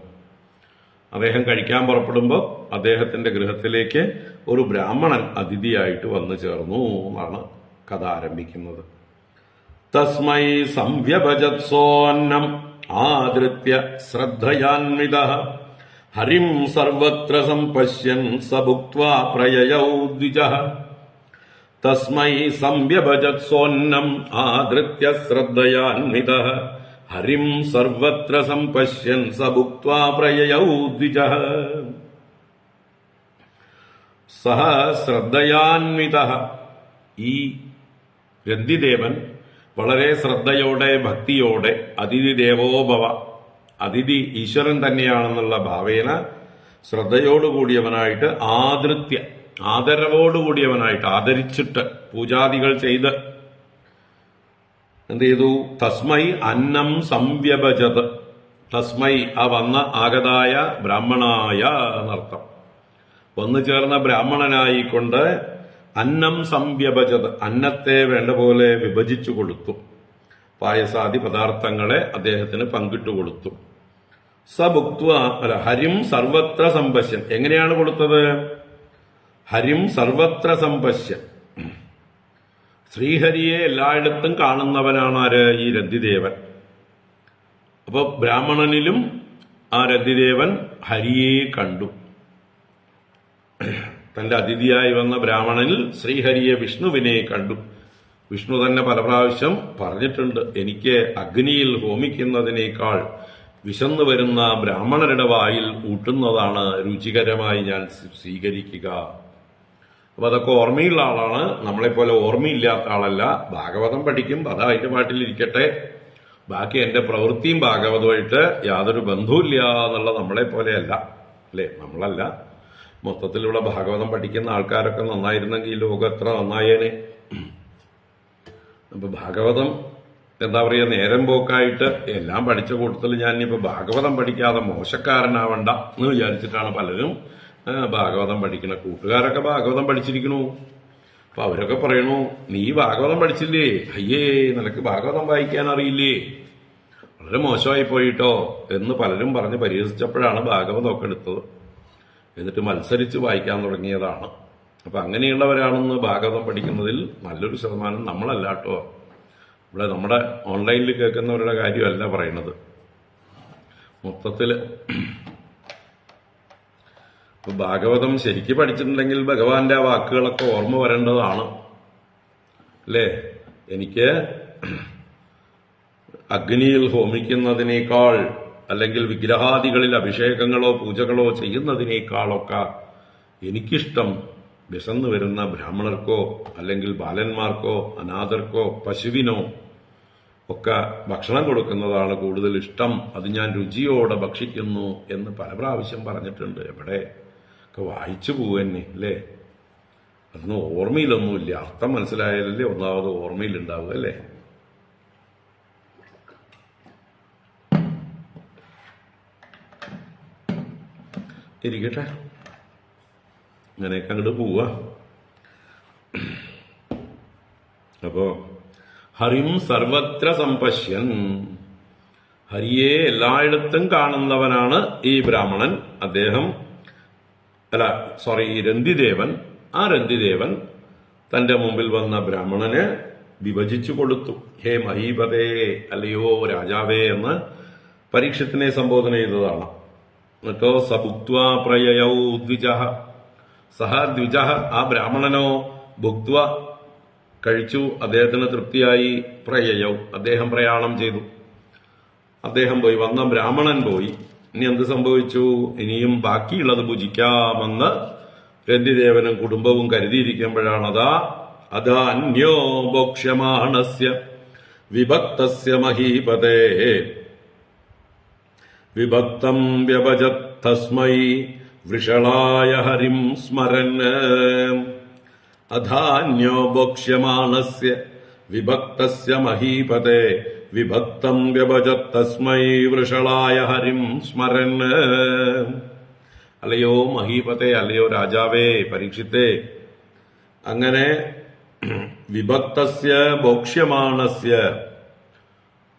അദ്ദേഹം കഴിക്കാൻ പുറപ്പെടുമ്പോൾ അദ്ദേഹത്തിന്റെ ഗൃഹത്തിലേക്ക് ഒരു ബ്രാഹ്മണൻ അതിഥിയായിട്ട് വന്നു ചേർന്നു എന്നാണ് കഥ ആരംഭിക്കുന്നത്. തസ്മൈ സംവ്യഭജത്സോന്നം ആദൃത്യ ശ്രദ്ധയാന്വിതഃ ഹരിം സർവത്ര സംപശ്യൻ സ ഭുക്ത്വാ പ്രയയൗ ദ്വിജഃ. തസ്മൈ സംവ്യഭജത്സോന്നം ആദൃത്യ ശ്രദ്ധയാന്വിതഃ ഹരിം സർവത്ര സംപശ്യൻ സ ഭുക്ത്വാ പ്രയയൗ ദ്വിജഃ. സഹ ശ്രദ്ധയാന്വിതഃ, ഈ രന്തിദേവൻ വളരെ ശ്രദ്ധയോടെ ഭക്തിയോടെ, അതിഥി ദേവോഭവ, അതിഥി ഈശ്വരൻ തന്നെയാണെന്നുള്ള ഭാവേന ശ്രദ്ധയോടുകൂടിയവനായിട്ട്, ആദൃത്യ ആദരവോടുകൂടിയവനായിട്ട്, ആദരിച്ചിട്ട് പൂജാദികൾ ചെയ്ത് എന്ത് ചെയ്തു? തസ്മൈ അന്നം സംവ്യഭജത്, തസ്മൈ ആ വന്ന ആഗതായ ബ്രാഹ്മണായ എന്നർത്ഥം. വന്നു ചേർന്ന ബ്രാഹ്മണനായിക്കൊണ്ട് അന്നം സംവ്യഭജത്, അന്നത്തെ വേണ്ട പോലെ വിഭജിച്ചു കൊടുത്തു. പായസാദി പദാർത്ഥങ്ങളെ അദ്ദേഹത്തിന് പങ്കിട്ടു കൊടുത്തു. ഹരിം സർവത്ര സമ്പശ്യൻ. എങ്ങനെയാണ് കൊടുത്തത്? ഹരിം സർവത്ര സമ്പശ്യൻ. ശ്രീഹരിയെ എല്ലായിടത്തും കാണുന്നവനാണ് ആര്? ഈ രന്തിദേവൻ. അപ്പൊ ബ്രാഹ്മണനിലും ആ രന്തിദേവൻ ഹരിയെ കണ്ടു. തന്റെ അതിഥിയായി വന്ന ബ്രാഹ്മണനിൽ ശ്രീഹരിയെ, വിഷ്ണുവിനെ കണ്ടു. വിഷ്ണു തന്നെ പല പ്രാവശ്യം പറഞ്ഞിട്ടുണ്ട്, എനിക്ക് അഗ്നിയിൽ ഹോമിക്കുന്നതിനേക്കാൾ വിശന്നു വരുന്ന ബ്രാഹ്മണരുടെ വായിൽ ഊട്ടുന്നതാണ് രുചികരമായി ഞാൻ സ്വീകരിക്കുക. അപ്പൊ അതൊക്കെ ഓർമ്മയുള്ള ആളാണ്, നമ്മളെപ്പോലെ ഓർമ്മയില്ലാത്ത ആളല്ല. ഭാഗവതം പഠിക്കും, അത് അതിന്റെ പാട്ടിലിരിക്കട്ടെ, ബാക്കി എന്റെ പ്രവൃത്തിയും ഭാഗവതമായിട്ട് യാതൊരു ബന്ധവുമില്ല എന്നുള്ള നമ്മളെ പോലെയല്ല, അല്ലെ? നമ്മളല്ല. മൊത്തത്തിലുള്ള ഭാഗവതം പഠിക്കുന്ന ആൾക്കാരൊക്കെ നന്നായിരുന്നെങ്കിൽ ഈ ലോകം എത്ര നന്നായേനെ. അപ്പൊ ഭാഗവതം എന്താ പറയുക, നേരം പോക്കായിട്ട് എല്ലാം പഠിച്ച കൂട്ടത്തിൽ ഞാൻ ഇനിയിപ്പോ ഭാഗവതം പഠിക്കാതെ മോശക്കാരനാവണ്ട എന്ന് വിചാരിച്ചിട്ടാണ് പലരും ഭാഗവതം പഠിക്കണ. കൂട്ടുകാരൊക്കെ ഭാഗവതം പഠിച്ചിരിക്കണു. അപ്പൊ അവരൊക്കെ പറയണു, നീ ഭാഗവതം പഠിച്ചില്ലേ, അയ്യേ നിനക്ക് ഭാഗവതം വായിക്കാൻ അറിയില്ലേ, വളരെ മോശമായി പോയിട്ടോ എന്ന് പലരും പറഞ്ഞ് പരിഹസിച്ചപ്പോഴാണ് ഭാഗവതമൊക്കെ എടുത്തത്. എന്നിട്ട് മത്സരിച്ച് വായിക്കാൻ തുടങ്ങിയതാണ്. അപ്പൊ അങ്ങനെയുള്ളവരാണെന്ന് ഭാഗവതം പഠിക്കുന്നതിൽ നല്ലൊരു ശതമാനം നമ്മളല്ല കേട്ടോ. ഇവിടെ നമ്മുടെ ഓൺലൈനിൽ കേൾക്കുന്നവരുടെ കാര്യമല്ല പറയുന്നത്. മൊത്തത്തില് ഭാഗവതം ശരിക്ക് പഠിച്ചിട്ടുണ്ടെങ്കിൽ ഭഗവാന്റെ ആ വാക്കുകളൊക്കെ ഓർമ്മ വരേണ്ടതാണ്, അല്ലേ? എനിക്ക് അഗ്നിയിൽ ഹോമിക്കുന്നതിനേക്കാൾ, അല്ലെങ്കിൽ വിഗ്രഹാദികളിൽ അഭിഷേകങ്ങളോ പൂജകളോ ചെയ്യുന്നതിനേക്കാളൊക്കെ എനിക്കിഷ്ടം വിശന്നു വരുന്ന ബ്രാഹ്മണർക്കോ അല്ലെങ്കിൽ ബാലന്മാർക്കോ അനാഥർക്കോ പശുവിനോ ഒക്കെ ഭക്ഷണം കൊടുക്കുന്നതാണ് കൂടുതൽ ഇഷ്ടം. അത് ഞാൻ രുചിയോടെ ഭക്ഷിക്കുന്നു എന്ന് പല പ്രാവശ്യം പറഞ്ഞിട്ടുണ്ട്. എവിടെ ഒക്കെ വായിച്ചു പോവന്നെ, അല്ലേ? അതൊന്നും ഓർമ്മയിലൊന്നുമില്ല. അർത്ഥം മനസ്സിലായാലല്ലേ ഒന്നാമത് ഓർമ്മയിലുണ്ടാവുക, അല്ലേ? ഇരിക്കട്ടെ, അങ്ങനെയൊക്കെ അങ്ങോട്ട് പോവാ. അപ്പോ ഹരിം സർവത്ര സമ്പശ്യൻ, ഹരിയെ എല്ലായിടത്തും കാണുന്നവനാണ് ഈ ബ്രാഹ്മണൻ. അദ്ദേഹം ഈ രന്തിദേവൻ. ആ രന്തിദേവൻ തന്റെ മുമ്പിൽ വന്ന ബ്രാഹ്മണന് വിഭജിച്ചു കൊടുത്തു. ഹേ മഹീപതേ, അല്ലയോ രാജാവേ എന്ന് പരീക്ഷത്തിനെ സംബോധന ചെയ്തതാണ്. എന്നിട്ടോ സഭുക്വാ പ്രയയൗ ദ്വിജഃ, സഹ ദ്വിജഃ, ആ ബ്രാഹ്മണനോ ഭുക്വ കഴിച്ചു, അദ്ദേഹത്തിന് തൃപ്തിയായി. പ്രയയൗ, അദ്ദേഹം പ്രയാണം ചെയ്തു. അദ്ദേഹം പോയി, വന്ന ബ്രാഹ്മണൻ പോയി. ഇനി എന്ത് സംഭവിച്ചു? ഇനിയും ബാക്കിയുള്ളത് ഭുജിക്കാമെന്ന് രന്തിദേവനും കുടുംബവും കരുതിയിരിക്കുമ്പോഴാണതാ അതാ അന്യോ ഭോക്ഷ്യമാണസ്യ വിഭക്തസ്യ മഹീപതേ വിഭക്തം വ്യഭജത് തസ്മൈ വൃഷളായ ഹരിം സ്മരൻ. അധാന്യോ ഭോക്ഷ്യമാണസ്യ വിഭക്തസ്യ മഹീപതേ വിഭക്തം വ്യഭജത് തസ്മൈ വൃഷളായ ഹരിം സ്മരൻ. അല്ലയോ മഹീപതേ, അല്ലയോ രാജാവേ, പരീക്ഷിത്തേ, അങ്ങനെ വിഭക്തസ്യ ഭോക്ഷ്യമാണസ്യ,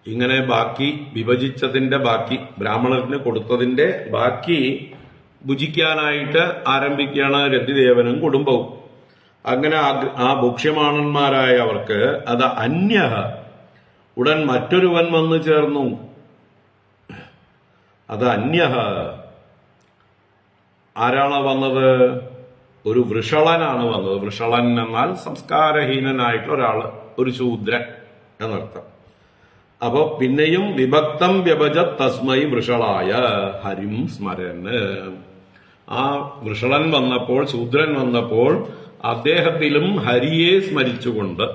ഇങ്ങനെ ബാക്കി വിഭജിച്ചതിന്റെ ബാക്കി, ബ്രാഹ്മണത്തിന് കൊടുത്തതിന്റെ ബാക്കി ഭുജിക്കാനായിട്ട് ആരംഭിക്കുകയാണ് രന്തിദേവനും കുടുംബവും. അങ്ങനെ ആ ഭക്ഷ്യമാണന്മാരായ അവർക്ക് അത് അന്യഹ, ഉടൻ മറ്റൊരുവൻ വന്നു ചേർന്നു. അത് അന്യഹ, ആരാണ് വന്നത്? ഒരു വൃഷളനാണ് വന്നത്. വൃഷളൻ എന്നാൽ സംസ്കാരഹീനനായിട്ടുള്ള ഒരാള്, ഒരു ശൂദ്രൻ എന്നർത്ഥം. അപ്പൊ പിന്നെയും വിഭക്തം വ്യഭജത് തസ്മൈ വൃഷളായ ഹരിം സ്മരന്. ആ വൃഷളൻ വന്നപ്പോൾ, ശൂദ്രൻ വന്നപ്പോൾ അദ്ദേഹത്തിലും ഹരിയെ സ്മരിച്ചുകൊണ്ട്,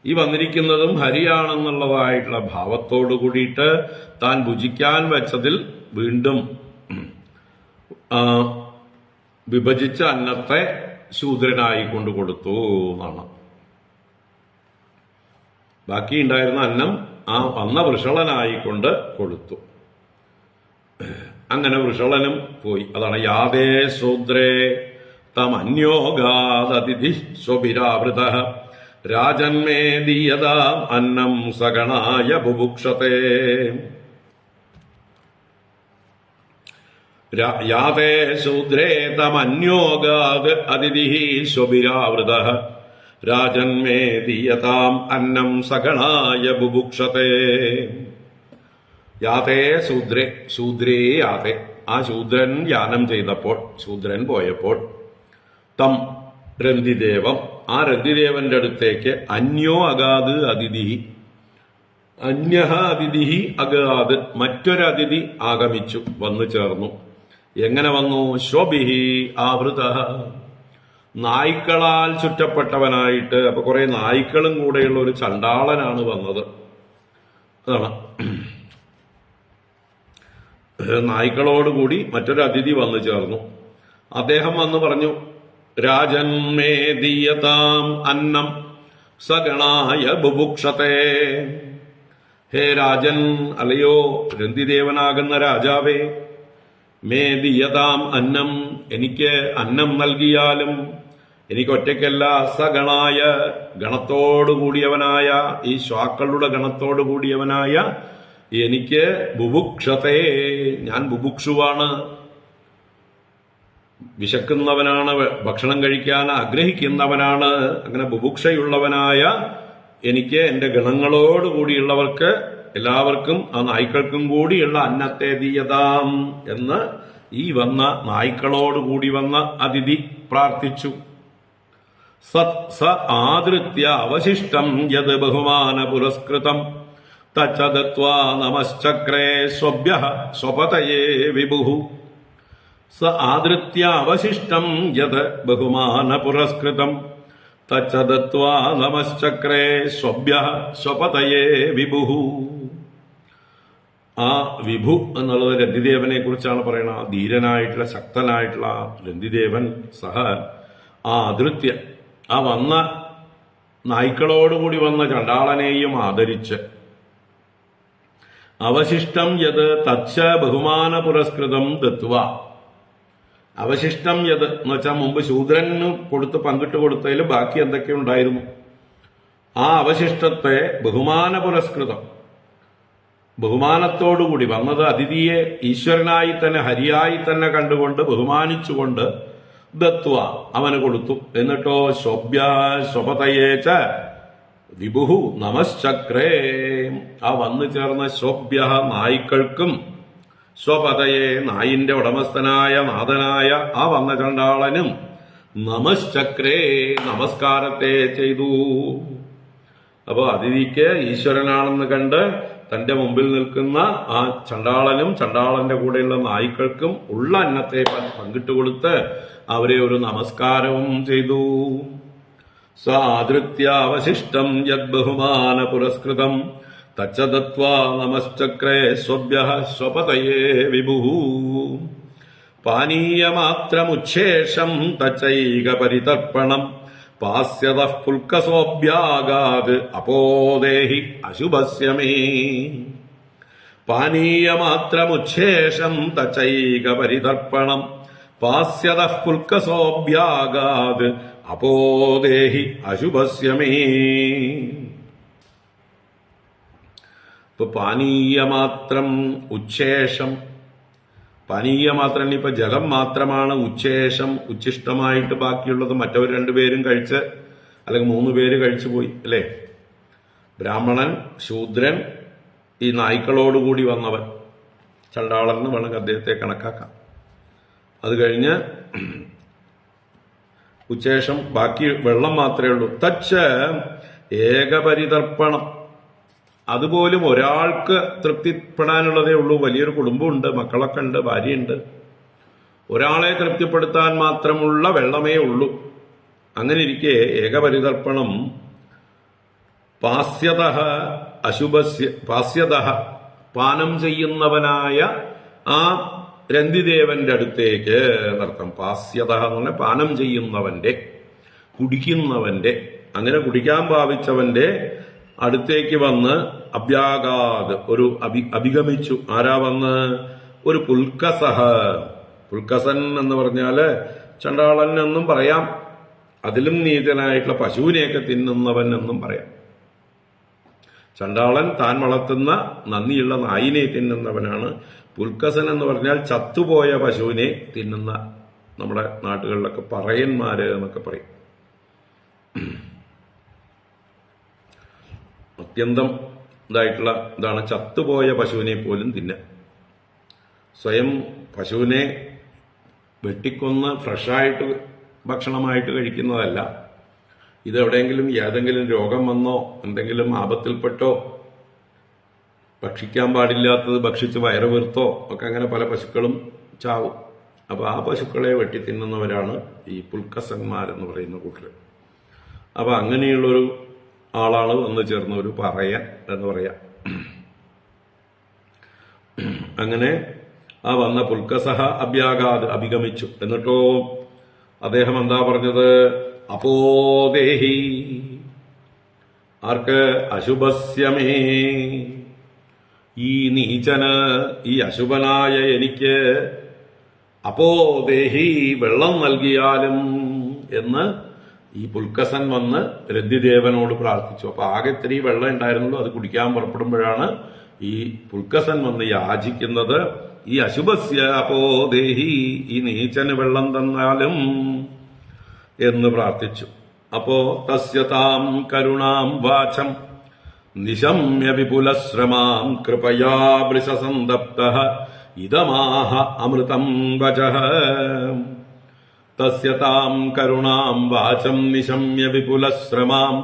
ഈ വന്നിരിക്കുന്നതും ഹരിയാണെന്നുള്ളതായിട്ടുള്ള ഭാവത്തോടു കൂടിയിട്ട് താൻ ഭുജിക്കാൻ വെച്ചതിൽ വീണ്ടും വിഭജിച്ച അന്നത്തെ ശൂദ്രനായി കൊണ്ടു കൊടുത്തു എന്നാണ്. ബാക്കിയുണ്ടായിരുന്ന അന്നം ആ വന്ന വൃഷളനായിക്കൊണ്ട് കൊടുത്തു. അങ്ങനെ വൃഷളനും പോയി. അതാണ് യാതേ ശൂദ്രേ തമന്യോഗാദതിഥി സ്വഭിരാവൃത രാജന്മേ ദീയതാം അന്നം സഗണായ ബുഭുക്ഷത്തെ. യാതേ ശൂദ്രേ തമന്യോഗാദ് അതിഥി സ്വഭിരാവൃത രാജന്മേ ദീയതാം അന്നം സഗണായ ബുഭുക്ഷത്തെ. യാതേ ശൂദ്രേ, ശൂദ്രേ യാതേ, ആ ശൂദ്രൻ യാനം ചെയ്തപ്പോൾ, ശൂദ്രൻ പോയപ്പോൾ, തം രന്തിദേവം, ആ രന്തിദേവന്റെ അടുത്തേക്ക് അന്യോ അഗാത് അതിഥി, അന്യഹ അതിഥി അഗാത്, മറ്റൊരതിഥി ആഗമിച്ചു, വന്നു ചേർന്നു. എങ്ങനെ വന്നു? ശോഭിഹി ആവൃത, നായ്ക്കളാൽ ചുറ്റപ്പെട്ടവനായിട്ട്. അപ്പൊ കുറെ നായ്ക്കളും കൂടെയുള്ള ഒരു ചണ്ടാളനാണ് വന്നത്. അതാണ് നായ്ക്കളോടുകൂടി മറ്റൊരു അതിഥി വന്നു ചേർന്നു. അദ്ദേഹം വന്ന് പറഞ്ഞു, രാജന്മേ ദീയതാം അന്നം സഗണായ ബുഭുക്ഷത്തെ. ഹേ രാജൻ, അല്ലയോ രന്തിദേവനാകുന്ന രാജാവേ, മേ ദീയതാം അന്നം, എനിക്ക് അന്നം നൽകിയാലും, എനിക്ക് ഒറ്റയ്ക്കല്ല, സഗണായ, ഗണത്തോടുകൂടിയവനായ, ഈ ശ്വാക്കളുടെ ഗണത്തോടുകൂടിയവനായ എനിക്ക് ബുഭുക്ഷത്തെ, ഞാൻ ബുഭുക്ഷുവാണ്, വിശക്കുന്നവനാണ്, ഭക്ഷണം കഴിക്കാൻ ആഗ്രഹിക്കുന്നവനാണ്. അങ്ങനെ ബുഭുക്ഷയുള്ളവനായ എനിക്ക് എന്റെ ഗണങ്ങളോടുകൂടിയുള്ളവർക്ക് എല്ലാവർക്കും, ആ നായ്ക്കൾക്കും കൂടിയുള്ള അന്നത്തെ ദീയതാം എന്ന് ഈ വന്ന നായ്ക്കളോടുകൂടി വന്ന അതിഥി പ്രാർത്ഥിച്ചു. സ ആദൃത്യ അവശിഷ്ടം യത് ബഹുമാന പുരസ്കൃതം തച്ച ദത്വാ നമശ്ചക്രേ സ്വഭ്യഃ സ്വപതയേ വിഭുഃ. സ ആദൃത്യ അവശിഷ്ടം യത് ബഹുമാന പുരസ്കൃതം തച്ച ദത്വാ നമശ്ചക്രേ സ്വഭ്യഃ സ്വപതയേ വിഭുഃ. ആ വിഭു എന്നുള്ളത് രന്തിദേവനെ കുറിച്ചാണ് പറയുന്നത്. ധീരനായിട്ടുള്ള ശക്തനായിട്ടുള്ള രന്തിദേവൻ സഹ ആ ആദൃത്യ, ആ വന്ന നായ്ക്കളോടുകൂടി വന്ന ചണ്ടാളനെയും ആദരിച്ച്, അവശിഷ്ടം യത് തച്ച ബഹുമാന പുരസ്കൃതം ദത്വ, അവശിഷ്ടം യത് എന്ന് വെച്ചാൽ മുമ്പ് ശൂദ്രന് കൊടുത്ത് പങ്കിട്ട് കൊടുത്തതിൽ ബാക്കി എന്തൊക്കെ ഉണ്ടായിരുന്നു, ആ അവശിഷ്ടത്തെ ബഹുമാന പുരസ്കൃതം, ബഹുമാനത്തോടുകൂടി വന്നത് അതിഥിയെ ഈശ്വരനായി തന്നെ, ഹരിയായി തന്നെ കണ്ടുകൊണ്ട് ബഹുമാനിച്ചുകൊണ്ട് ദത്വ അവന് കൊടുത്തു. എന്നിട്ടോ ശോഭ്യ സ്വപതയേച്ച വിഭുഹു നമശ്ചക്രേ, ആ വന്നു ചേർന്ന ശോഭ്യ നായ്ക്കൾക്കും, സ്വപതയെ നായിന്റെ ഉടമസ്ഥനായ നാഥനായ ആ വന്ന ചണ്ടാളനും നമശ്ചക്രേ നമസ്കാരത്തെ ചെയ്തു. അപ്പോ അതിഥിക്ക് ഈശ്വരനാണെന്ന് കണ്ട് തന്റെ മുമ്പിൽ നിൽക്കുന്ന ആ ചണ്ടാളനും ചണ്ടാളന്റെ കൂടെയുള്ള നായ്ക്കൾക്കും ഉള്ള അന്നത്തെ പങ്കിട്ടുകൊടുത്ത് അവരെ ഒരു നമസ്കാരവും ചെയ്തു. സാധൃത്യ അവശിഷ്ടം യത് ബഹുമാന പുരസ്കൃതം തച്ച ദത്വാ നമശ്ചക്രേ സ്വഭ്യഃ സ്വപതയേ വിഭുഃ. പാനീയമാത്രമുച്ഛേഷം തച്ചൈക പരിതർപ്പണം പാസ്യതഃ പുൽക്കസോഭ്യാഗാത് അപോദേഹി അശുഭസ്യ മേ. പാനീയമാത്രമുച്ഛേഷം തച്ചൈക പരിതർപ്പണം പാസ്യതഃ പുൽക്കസോഭ്യാഗാത് അപോദേഹി അശുഭസ്യ മേ. ഇപ്പൊ പാനീയമാത്രം ഉച്ഛേഷം, പാനീയമാത്രം ഇപ്പൊ ജലം മാത്രമാണ് ഉച്ഛേഷം, ഉച്ഛിഷ്ടമായിട്ട് ബാക്കിയുള്ളത് മറ്റവർ രണ്ടുപേരും കഴിച്ച്, അല്ലെങ്കിൽ 3 പേര് കഴിച്ചു പോയി അല്ലേ. ബ്രാഹ്മണൻ, ശൂദ്രൻ, ഈ നായ്ക്കളോടുകൂടി വന്നവൻ, ചണ്ടാളെന്ന് വേണമെങ്കിൽ അദ്ദേഹത്തെ കണക്കാക്കാം. അത് കഴിഞ്ഞ് ഉച്ഛേഷം, ബാക്കി വെള്ളം മാത്രമേ ഉള്ളൂ. തച്ച ഏകപരിതർപ്പണം, അതുപോലും ഒരാൾക്ക് തൃപ്തിപ്പെടാനുള്ളതേ ഉള്ളൂ. വലിയൊരു കുടുംബമുണ്ട്, മക്കളൊക്കെ ഉണ്ട്, ഭാര്യയുണ്ട്. ഒരാളെ തൃപ്തിപ്പെടുത്താൻ മാത്രമുള്ള വെള്ളമേ ഉള്ളൂ. അങ്ങനെ ഇരിക്കെ ഏകപരിതർപ്പണം പാസ്യതഃ അശുഭസ്യ, പാസ്യതഃ പാനം ചെയ്യുന്നവനായ ആ രന്തിദേവന്റെ അടുത്തേക്ക് നടത്താം. പാസ്യതഃ എന്ന് പറഞ്ഞാൽ പാനം ചെയ്യുന്നവന്റെ, കുടിക്കുന്നവന്റെ, അങ്ങനെ കുടിക്കാൻ ഭാവിച്ചവന്റെ അടുത്തേക്ക് വന്ന് അഭ്യാഗാത് ഒരു അഭിഗമിച്ചു. ആരാ വന്ന്? ഒരു പുൽക്കസഹ. പുൽക്കസൻ എന്ന് പറഞ്ഞാല് ചണ്ടാളൻ എന്നും പറയാം, അതിലും നീചനായിട്ടുള്ള പശുവിനെയൊക്കെ തിന്നുന്നവൻ എന്നും പറയാം. ചണ്ടാളൻ താൻ വളർത്തുന്ന നന്ദിയുള്ള നായിനെ തിന്നുന്നവനാണ്. പുൽക്കസൻ എന്ന് പറഞ്ഞാൽ ചത്തുപോയ പശുവിനെ തിന്നുന്ന, നമ്മുടെ നാട്ടുകളിലൊക്കെ പറയന്മാര് എന്നൊക്കെ പറയും. അത്യന്തം ഇതായിട്ടുള്ള ഇതാണ് ചത്തുപോയ പശുവിനെ പോലും തിന്നുക. സ്വയം പശുവിനെ വെട്ടിക്കൊന്ന് ഫ്രഷായിട്ട് ഭക്ഷണമായിട്ട് കഴിക്കുന്നതല്ല. ഇതെവിടെയെങ്കിലും ഏതെങ്കിലും രോഗം വന്നോ എന്തെങ്കിലും ആപത്തിൽപ്പെട്ടോ ഭക്ഷിക്കാൻ പാടില്ലാത്തത് ഭക്ഷിച്ച് വയറ് വീർത്തോ ഒക്കെ അങ്ങനെ പല പശുക്കളും ചാവും. അപ്പൊ ആ പശുക്കളെ വെട്ടി തിന്നുന്നവരാണ് ഈ പുൽക്കസന്മാരെന്ന് പറയുന്ന കൂട്ടർ. അപ്പൊ അങ്ങനെയുള്ളൊരു ആളാണ് വന്നു ചേർന്ന ഒരു പറയൻ എന്ന് പറയാം. അങ്ങനെ ആ വന്ന പുൽക്കസഹ അഭ്യാഗാത് അഭിഗമിച്ചു. എന്നിട്ടോ അദ്ദേഹം എന്താ പറഞ്ഞത്? അപോദേഹി, ആർക്ക്? അശുഭസ്യമേ, ഈ നീചന്, ഈ അശുഭനായ എനിക്ക് അപോദേഹി, വെള്ളം നൽകിയാലും എന്ന് ഈ പുൽക്കസൻ വന്ന് രന്തിദേവനോട് പ്രാർത്ഥിച്ചു. അപ്പൊ ആകെ ഇത്തിരി വെള്ളം ഉണ്ടായിരുന്നുള്ളൂ. അത് കുടിക്കാൻ പുറപ്പെടുമ്പോഴാണ് ഈ പുൽക്കസൻ വന്ന് യാചിക്കുന്നത്, ഈ അശുഭസ്യ അപോദേഹി, ഈ നീചന് വെള്ളം തന്നാലും എന്ന് പ്രാർത്ഥിച്ചു. അപ്പോ തസ്യ താം കരുണാം വാചം നിശമ്യ വിപുലശ്രമാം കൃപയാ വൃഷസന്തപ്തഃ ഇദമാഹ അമൃതം വചഃ. തസ്യ താം കരുണാം വാചം നിശമ്യ വിപുലശ്രമാം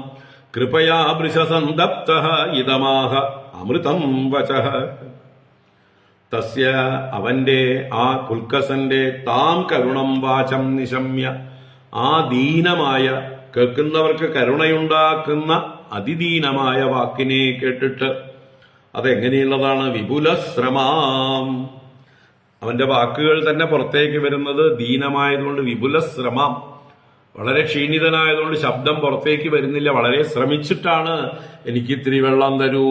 കൃപയാ വൃഷസന്തപ്തഃ ഇദമാഹ അമൃതം വചഃ. തസ്യ, അവന്റെ, ആ പുൽക്കസന്റെ, താം കരുണം വാചം നിശമ്യ, ആ ദീനമായ, കേൾക്കുന്നവർക്ക് കരുണയുണ്ടാക്കുന്ന അതിദീനമായ വാക്കിനെ കേട്ടിട്ട്, അതെങ്ങനെയുള്ളതാണ്? വിപുലശ്രമാം, അവന്റെ വാക്കുകൾ തന്നെ പുറത്തേക്ക് വരുന്നത് ദീനമായതുകൊണ്ട് വിപുലശ്രമാം, വളരെ ക്ഷീണിതനായതുകൊണ്ട് ശബ്ദം പുറത്തേക്ക് വരുന്നില്ല. വളരെ ശ്രമിച്ചിട്ടാണ് എനിക്ക് ഇത്തിരി വെള്ളം തരൂ,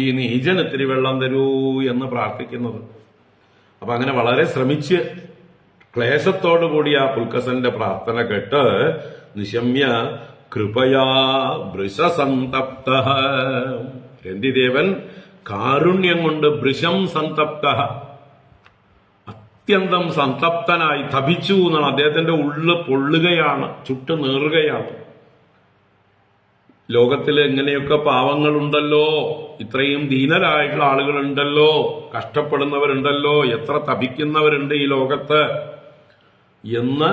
ഈ നീചന് ഇത്തിരി വെള്ളം തരൂ എന്ന് പ്രാർത്ഥിക്കുന്നത്. അപ്പൊ അങ്ങനെ വളരെ ശ്രമിച്ച് ക്ലേശത്തോടുകൂടി ആ പുൽക്കസന്റെ പ്രാർത്ഥന കേട്ട് നിശമ്യ കൃപയാ വൃഷസന്തപ്തഃ, രന്തിദേവൻ കാരുണ്യം കൊണ്ട് വൃഷം സന്തപ്തഃ, അത്യന്തം സന്തപ്തനായി തപിച്ചു എന്നാണ്. അദ്ദേഹത്തിന്റെ ഉള്ള് പൊള്ളുകയാണ്, ചുട്ടു നീറുകയാണ്. ലോകത്തിൽ എങ്ങനെയൊക്കെ പാവങ്ങളുണ്ടല്ലോ, ഇത്രയും ദീനരായിട്ടുള്ള ആളുകളുണ്ടല്ലോ, കഷ്ടപ്പെടുന്നവരുണ്ടല്ലോ, എത്ര തപിക്കുന്നവരുണ്ട് ഈ ലോകത്ത് എന്ന്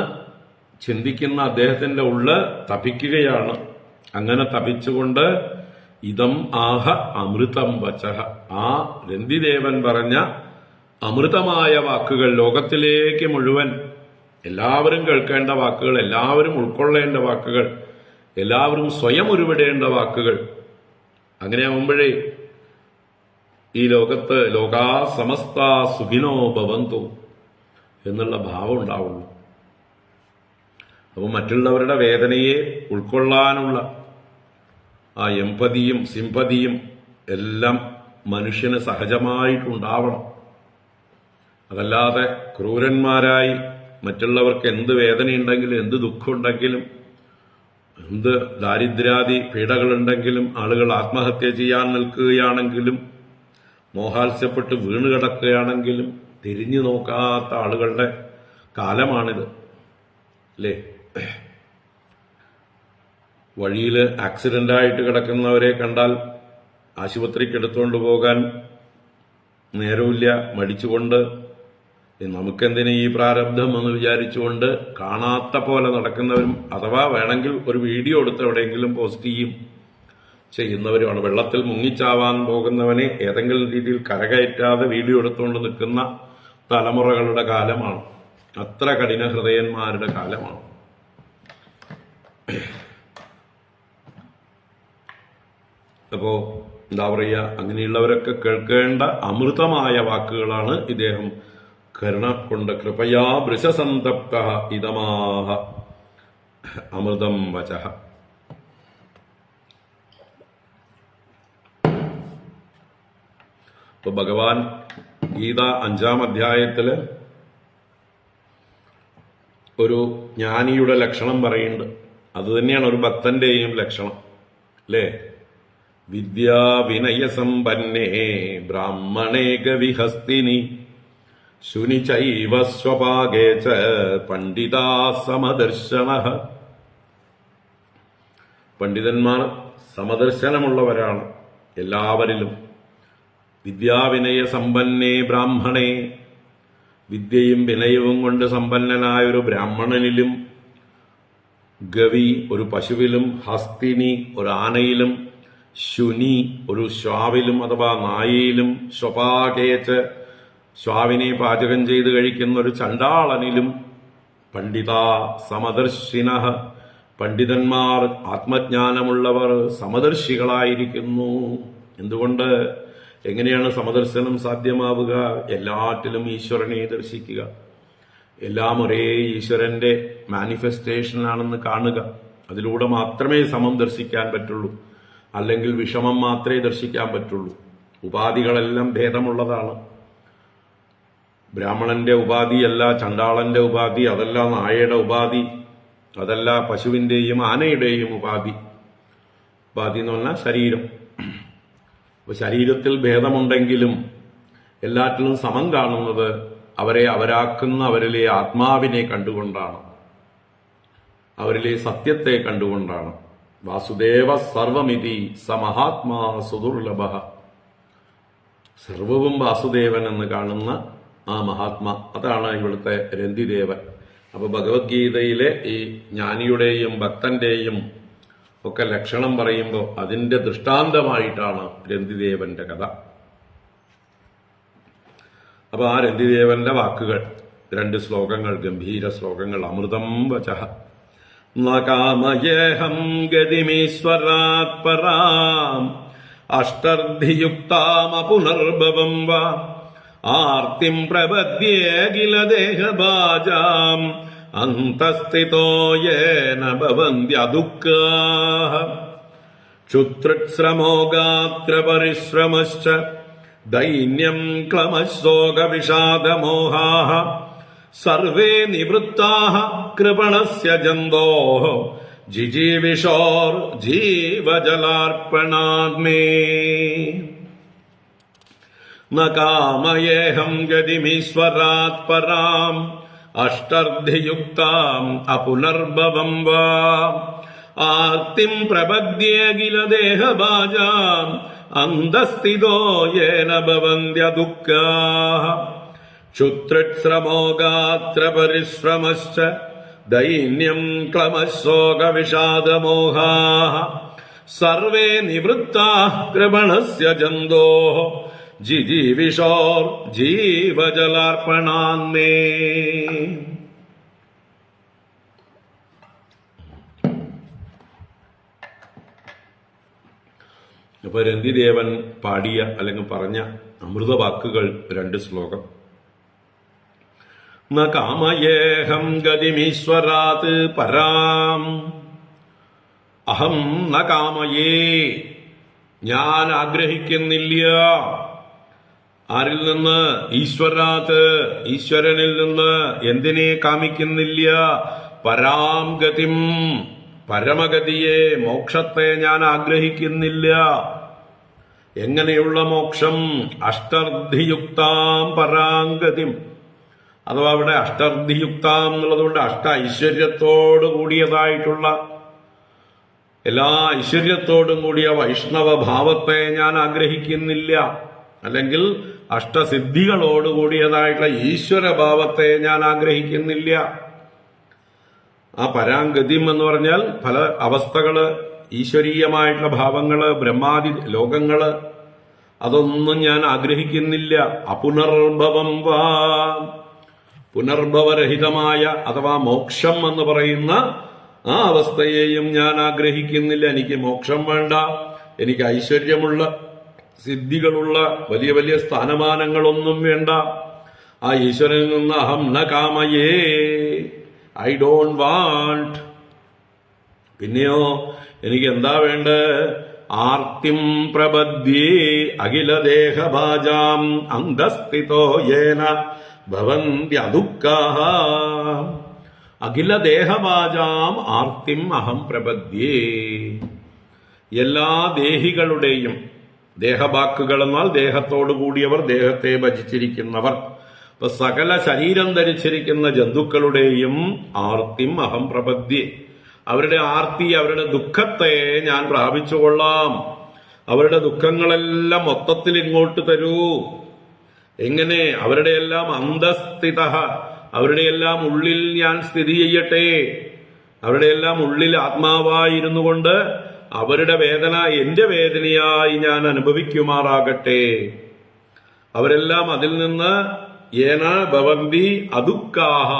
ചിന്തിക്കുന്ന അദ്ദേഹത്തിന്റെ ഉള്ള് തപിക്കുകയാണ്. അങ്ങനെ തപിച്ചുകൊണ്ട് ഇതം ആഹ അമൃതം വചഃ, ആ രന്തിദേവൻ പറഞ്ഞ അമൃതമായ വാക്കുകൾ, ലോകത്തിലേക്ക് മുഴുവൻ എല്ലാവരും കേൾക്കേണ്ട വാക്കുകൾ, എല്ലാവരും ഉൾക്കൊള്ളേണ്ട വാക്കുകൾ, എല്ലാവരും സ്വയം ഉരുവിടേണ്ട വാക്കുകൾ. അങ്ങനെ ആവുമ്പോഴേ ഈ ലോകത്ത് ലോകാ സമസ്ത സുഖിനോ ഭവന്തു എന്നുള്ള ഭാവം ഉണ്ടാവുള്ളൂ. അപ്പോൾ മറ്റുള്ളവരുടെ വേദനയെ ഉൾക്കൊള്ളാനുള്ള ആ എമ്പതിയും സിമ്പതിയും എല്ലാം മനുഷ്യന് സഹജമായിട്ടുണ്ടാവണം. അതല്ലാതെ ക്രൂരന്മാരായി മറ്റുള്ളവർക്ക് എന്ത് വേദനയുണ്ടെങ്കിലും എന്ത് ദുഃഖമുണ്ടെങ്കിലും എന്ത് ദാരിദ്ര്യാദി പീഡകളുണ്ടെങ്കിലും ആളുകൾ ആത്മഹത്യ ചെയ്യാൻ നിൽക്കുകയാണെങ്കിലും മോഹാത്സ്യപ്പെട്ട് വീണ് കിടക്കുകയാണെങ്കിലും തിരിഞ്ഞു നോക്കാത്ത ആളുകളുടെ കാലമാണിത്, അല്ലേ? വഴിയിൽ ആക്സിഡന്റായിട്ട് കിടക്കുന്നവരെ കണ്ടാൽ ആശുപത്രിക്ക് എടുത്തുകൊണ്ട് പോകാൻ നേരമില്ല, മടിച്ചുകൊണ്ട് നമുക്കെന്തിന് ഈ പ്രാരബ്ധം എന്ന് വിചാരിച്ചുകൊണ്ട് കാണാത്ത പോലെ നടക്കുന്നവരും, അഥവാ വേണമെങ്കിൽ ഒരു വീഡിയോ എടുത്ത് എവിടെയെങ്കിലും പോസ്റ്റ് ചെയ്യുന്നവരുമാണ്. വെള്ളത്തിൽ മുങ്ങിച്ചാവാൻ പോകുന്നവനെ ഏതെങ്കിലും രീതിയിൽ കരകയറ്റാതെ വീഡിയോ എടുത്തുകൊണ്ട് നിൽക്കുന്ന തലമുറകളുടെ കാലമാണ്. അത്ര കഠിന ഹൃദയന്മാരുടെ കാലമാണ്. അപ്പോ എന്താ പറയുക, അങ്ങനെയുള്ളവരൊക്കെ കേൾക്കേണ്ട അമൃതമായ വാക്കുകളാണ് ഇദ്ദേഹം കരുണ കൊണ്ട് കൃപയാ വൃഷസന്തപ്ത ഇതമാഹ അമൃതം വചഃ. ഇപ്പൊ ഭഗവാൻ ഗീത 5-ാം അധ്യായത്തില് ഒരു ജ്ഞാനിയുടെ ലക്ഷണം പറയുന്നുണ്ട്. അത് തന്നെയാണ് ഒരു ഭക്തന്റെയും ലക്ഷണം, അല്ലേ? വിദ്യാ വിനയസമ്പന്നേ ബ്രാഹ്മണേ ഗവിഹസ്തിനി ശുനി ചൈവ സ്വപാകേ ച പണ്ഡിതാ സമദർശനഃ. പണ്ഡിതന്മാർ സമദർശനമുള്ളവരാണ് എല്ലാവരിലും. വിദ്യാവിനയ സമ്പന്നേ ബ്രാഹ്മണേ, വിദ്യയും വിനയവും കൊണ്ട് സമ്പന്നനായ ഒരു ബ്രാഹ്മണനിലും, ഗവി ഒരു പശുവിലും, ഹസ്തിനി ഒരു ആനയിലും, ശുനി ഒരു ശ്വാവിലും അഥവാ നായയിലും, സ്വപാകേച്ച് ശ്വാവിനെ പാചകം ചെയ്ത് കഴിക്കുന്ന ഒരു ചണ്ടാളനിലും, പണ്ഡിതാ സമദർശിനഃ, പണ്ഡിതന്മാർ ആത്മജ്ഞാനമുള്ളവർ സമദർശികളായിരിക്കുന്നു. എന്തുകൊണ്ട്? എങ്ങനെയാണ് സമദർശനം സാധ്യമാവുക? എല്ലാറ്റിലും ഈശ്വരനെ ദർശിക്കുക, എല്ലാം ഒരേ ഈശ്വരന്റെ മാനിഫെസ്റ്റേഷനാണെന്ന് കാണുക. അതിലൂടെ മാത്രമേ സമം ദർശിക്കാൻ പറ്റുള്ളൂ. അല്ലെങ്കിൽ വിഷമം മാത്രമേ ദർശിക്കാൻ പറ്റുള്ളൂ. ഉപാധികളെല്ലാം ഭേദമുള്ളതാണ്. ബ്രാഹ്മണന്റെ ഉപാധിയല്ല ചണ്ടാളന്റെ ഉപാധി, അതല്ല നായയുടെ ഉപാധി, അതല്ല പശുവിന്റെയും ആനയുടെയും ഉപാധി. ഉപാധി എന്ന് പറഞ്ഞാൽ ശരീരം. അപ്പൊ ശരീരത്തിൽ ഭേദമുണ്ടെങ്കിലും എല്ലാറ്റിലും സമം കാണുന്നത് അവരെ അവരാക്കുന്ന അവരിലെ ആത്മാവിനെ കണ്ടുകൊണ്ടാണ്, അവരിലെ സത്യത്തെ കണ്ടുകൊണ്ടാണ്. വാസുദേവ സർവമിതി സ മഹാത്മാ സുദുർലഭ. സർവവും വാസുദേവൻ എന്ന് കാണുന്ന ആ മഹാത്മാ, അതാണ് ഇവിടുത്തെ രന്തിദേവൻ. അപ്പൊ ഭഗവത്ഗീതയിലെ ഈ ജ്ഞാനിയുടെയും ഭക്തന്റെയും ഒക്കെ ലക്ഷണം പറയുമ്പോൾ അതിന്റെ ദൃഷ്ടാന്തമായിട്ടാണ് രന്തിദേവന്റെ കഥ. അപ്പൊ ആ രന്തിദേവന്റെ വാക്കുകൾ 2 ശ്ലോകങ്ങൾ, ഗംഭീര ശ്ലോകങ്ങൾ. അമൃതം വചഃ ന കാമയേഹം ഗതിമീശ്വരാത് പരാം അഷ്ടർധിയുക്താമപുനർഭവം വാ ആർത്തിം പ്രപദ്യേ കില ദേഹഭാജാം അന്തസ്ഥിതോ യേന ഭവന്ത്യദുഃഖാഃ ക്ഷുത്രുശ്രമോ ഗാത്രപരിശ്രമശ്ച ദൈന്യം ക്ലമശോകവിഷാദമോഹാഃ സർവേ നിവൃത്താഃ കൃപണസ്യ ജന്തോഃ ജിജീവിഷോർ ജീവജലാർപ്പണാഗ്നേ ന കാമയേഹം ഗതിമീശ്വരാത് പരാം അഷ്ടർധിയുക്താം അപുനർഭവം വാ ആർത്തിം പ്രപദ്യേ കില ദേഹഭാജാം അന്തസ്ഥിതോ യേന ഭവന്ത്യദുഃഖാഃ ക്ഷുത്രുശ്രമോ ഗാത്രപരിശ്രമശ്ച ദൈന്യം ക്ലമശോകവിഷാദമോഹാഃ സർവേ നിവൃത്താഃ കൃപണസ്യ ജന്തോഃ ജിജീവിഷോർ ജീവജലാർപ്പണാഗ്നേ. അപ്പൊ രന്തിദേവൻ പാടിയ അല്ലെങ്കിൽ പറഞ്ഞ അമൃതവാക്കുകൾ 2 ശ്ലോകം. ന കാമയേഹം ഗതിമീശ്വരാത് പരാം. അഹം ന കാമയേ, ഞാൻ ആഗ്രഹിക്കുന്നില്ല. ആരിൽ നിന്ന്? ഈശ്വരാത്, ഈശ്വരനിൽ നിന്ന്. എന്തിനെ കാമിക്കുന്നില്ല? പരാം ഗതിം, പരമഗതിയെ, മോക്ഷത്തെ ഞാൻ ആഗ്രഹിക്കുന്നില്ല. എങ്ങനെയുള്ള മോക്ഷം? അഷ്ടർധിയുക്താം പരാംഗതിം. അഥവാ അവിടെ അഷ്ടർധിയുക്താം എന്നുള്ളതുകൊണ്ട് ഐശ്വര്യത്തോടു കൂടിയതായിട്ടുള്ള, എല്ലാ ഐശ്വര്യത്തോടും കൂടിയ വൈഷ്ണവ ഭാവത്തെ ഞാൻ ആഗ്രഹിക്കുന്നില്ല. അല്ലെങ്കിൽ അഷ്ടസിദ്ധികളോടുകൂടിയതായിട്ടുള്ള ഈശ്വരഭാവത്തെ ഞാൻ ആഗ്രഹിക്കുന്നില്ല. ആ പരാംഗതിം എന്ന് പറഞ്ഞാൽ പല അവസ്ഥകള്, ഈശ്വരീയമായിട്ടുള്ള ഭാവങ്ങള്, ബ്രഹ്മാദി ലോകങ്ങള്, അതൊന്നും ഞാൻ ആഗ്രഹിക്കുന്നില്ല. അപുനർഭവം വാ, പുനർഭവരഹിതമായ അഥവാ മോക്ഷം എന്ന് പറയുന്ന ആ അവസ്ഥയെയും ഞാൻ ആഗ്രഹിക്കുന്നില്ല. എനിക്ക് മോക്ഷം വേണ്ട, എനിക്ക് ഐശ്വര്യമുള്ള സിദ്ധികളുള്ള വലിയ വലിയ സ്ഥാനമാനങ്ങളൊന്നും വേണ്ട. ആ ഈശ്വരനിൽ നിന്ന് അഹം ന കാമയേ, ഐ ഡോണ്ട് വാണ്ട്. പിന്നെയോ എനിക്ക് എന്താ വേണ്ടത്? ആർത്തിം പ്രപദ്യേ അഖിലദേഹഭാജാം അന്തസ്ഥിതോ യേന ഭവന്ത്യദുഃഖാഃ. അഖിലദേഹഭാജാം ആർത്തിം അഹം പ്രപദ്യേ. എല്ലാ ദേഹികളുടെയും, ദേഹവാക്കുകൾ എന്നാൽ ദേഹത്തോടു കൂടിയവർ, ദേഹത്തെ ഭജിച്ചിരിക്കുന്നവർ, ഇപ്പൊ സകല ശരീരം ധരിച്ചിരിക്കുന്ന ജന്തുക്കളുടെയും ആർത്തിം അഹം പ്രപദ്യേ. അവരുടെ ആർത്തി, അവരുടെ ദുഃഖത്തെ ഞാൻ പ്രാപിച്ചുകൊള്ളാം. അവരുടെ ദുഃഖങ്ങളെല്ലാം മൊത്തത്തിൽ ഇങ്ങോട്ട് തരൂ. എങ്ങനെ? അവരുടെ എല്ലാം അന്തസ്ഥിത, അവരുടെ എല്ലാം ഉള്ളിൽ ഞാൻ സ്ഥിതി ചെയ്യട്ടെ. അവരുടെ എല്ലാം ഉള്ളിൽ ആത്മാവായിരുന്നു കൊണ്ട് അവരുടെ വേദന എന്റെ വേദനയായി ഞാൻ അനുഭവിക്കുമാറാകട്ടെ. അവരെല്ലാം അതിൽ നിന്ന് ഏന ഭവന്തി അദുഃഖാഃ.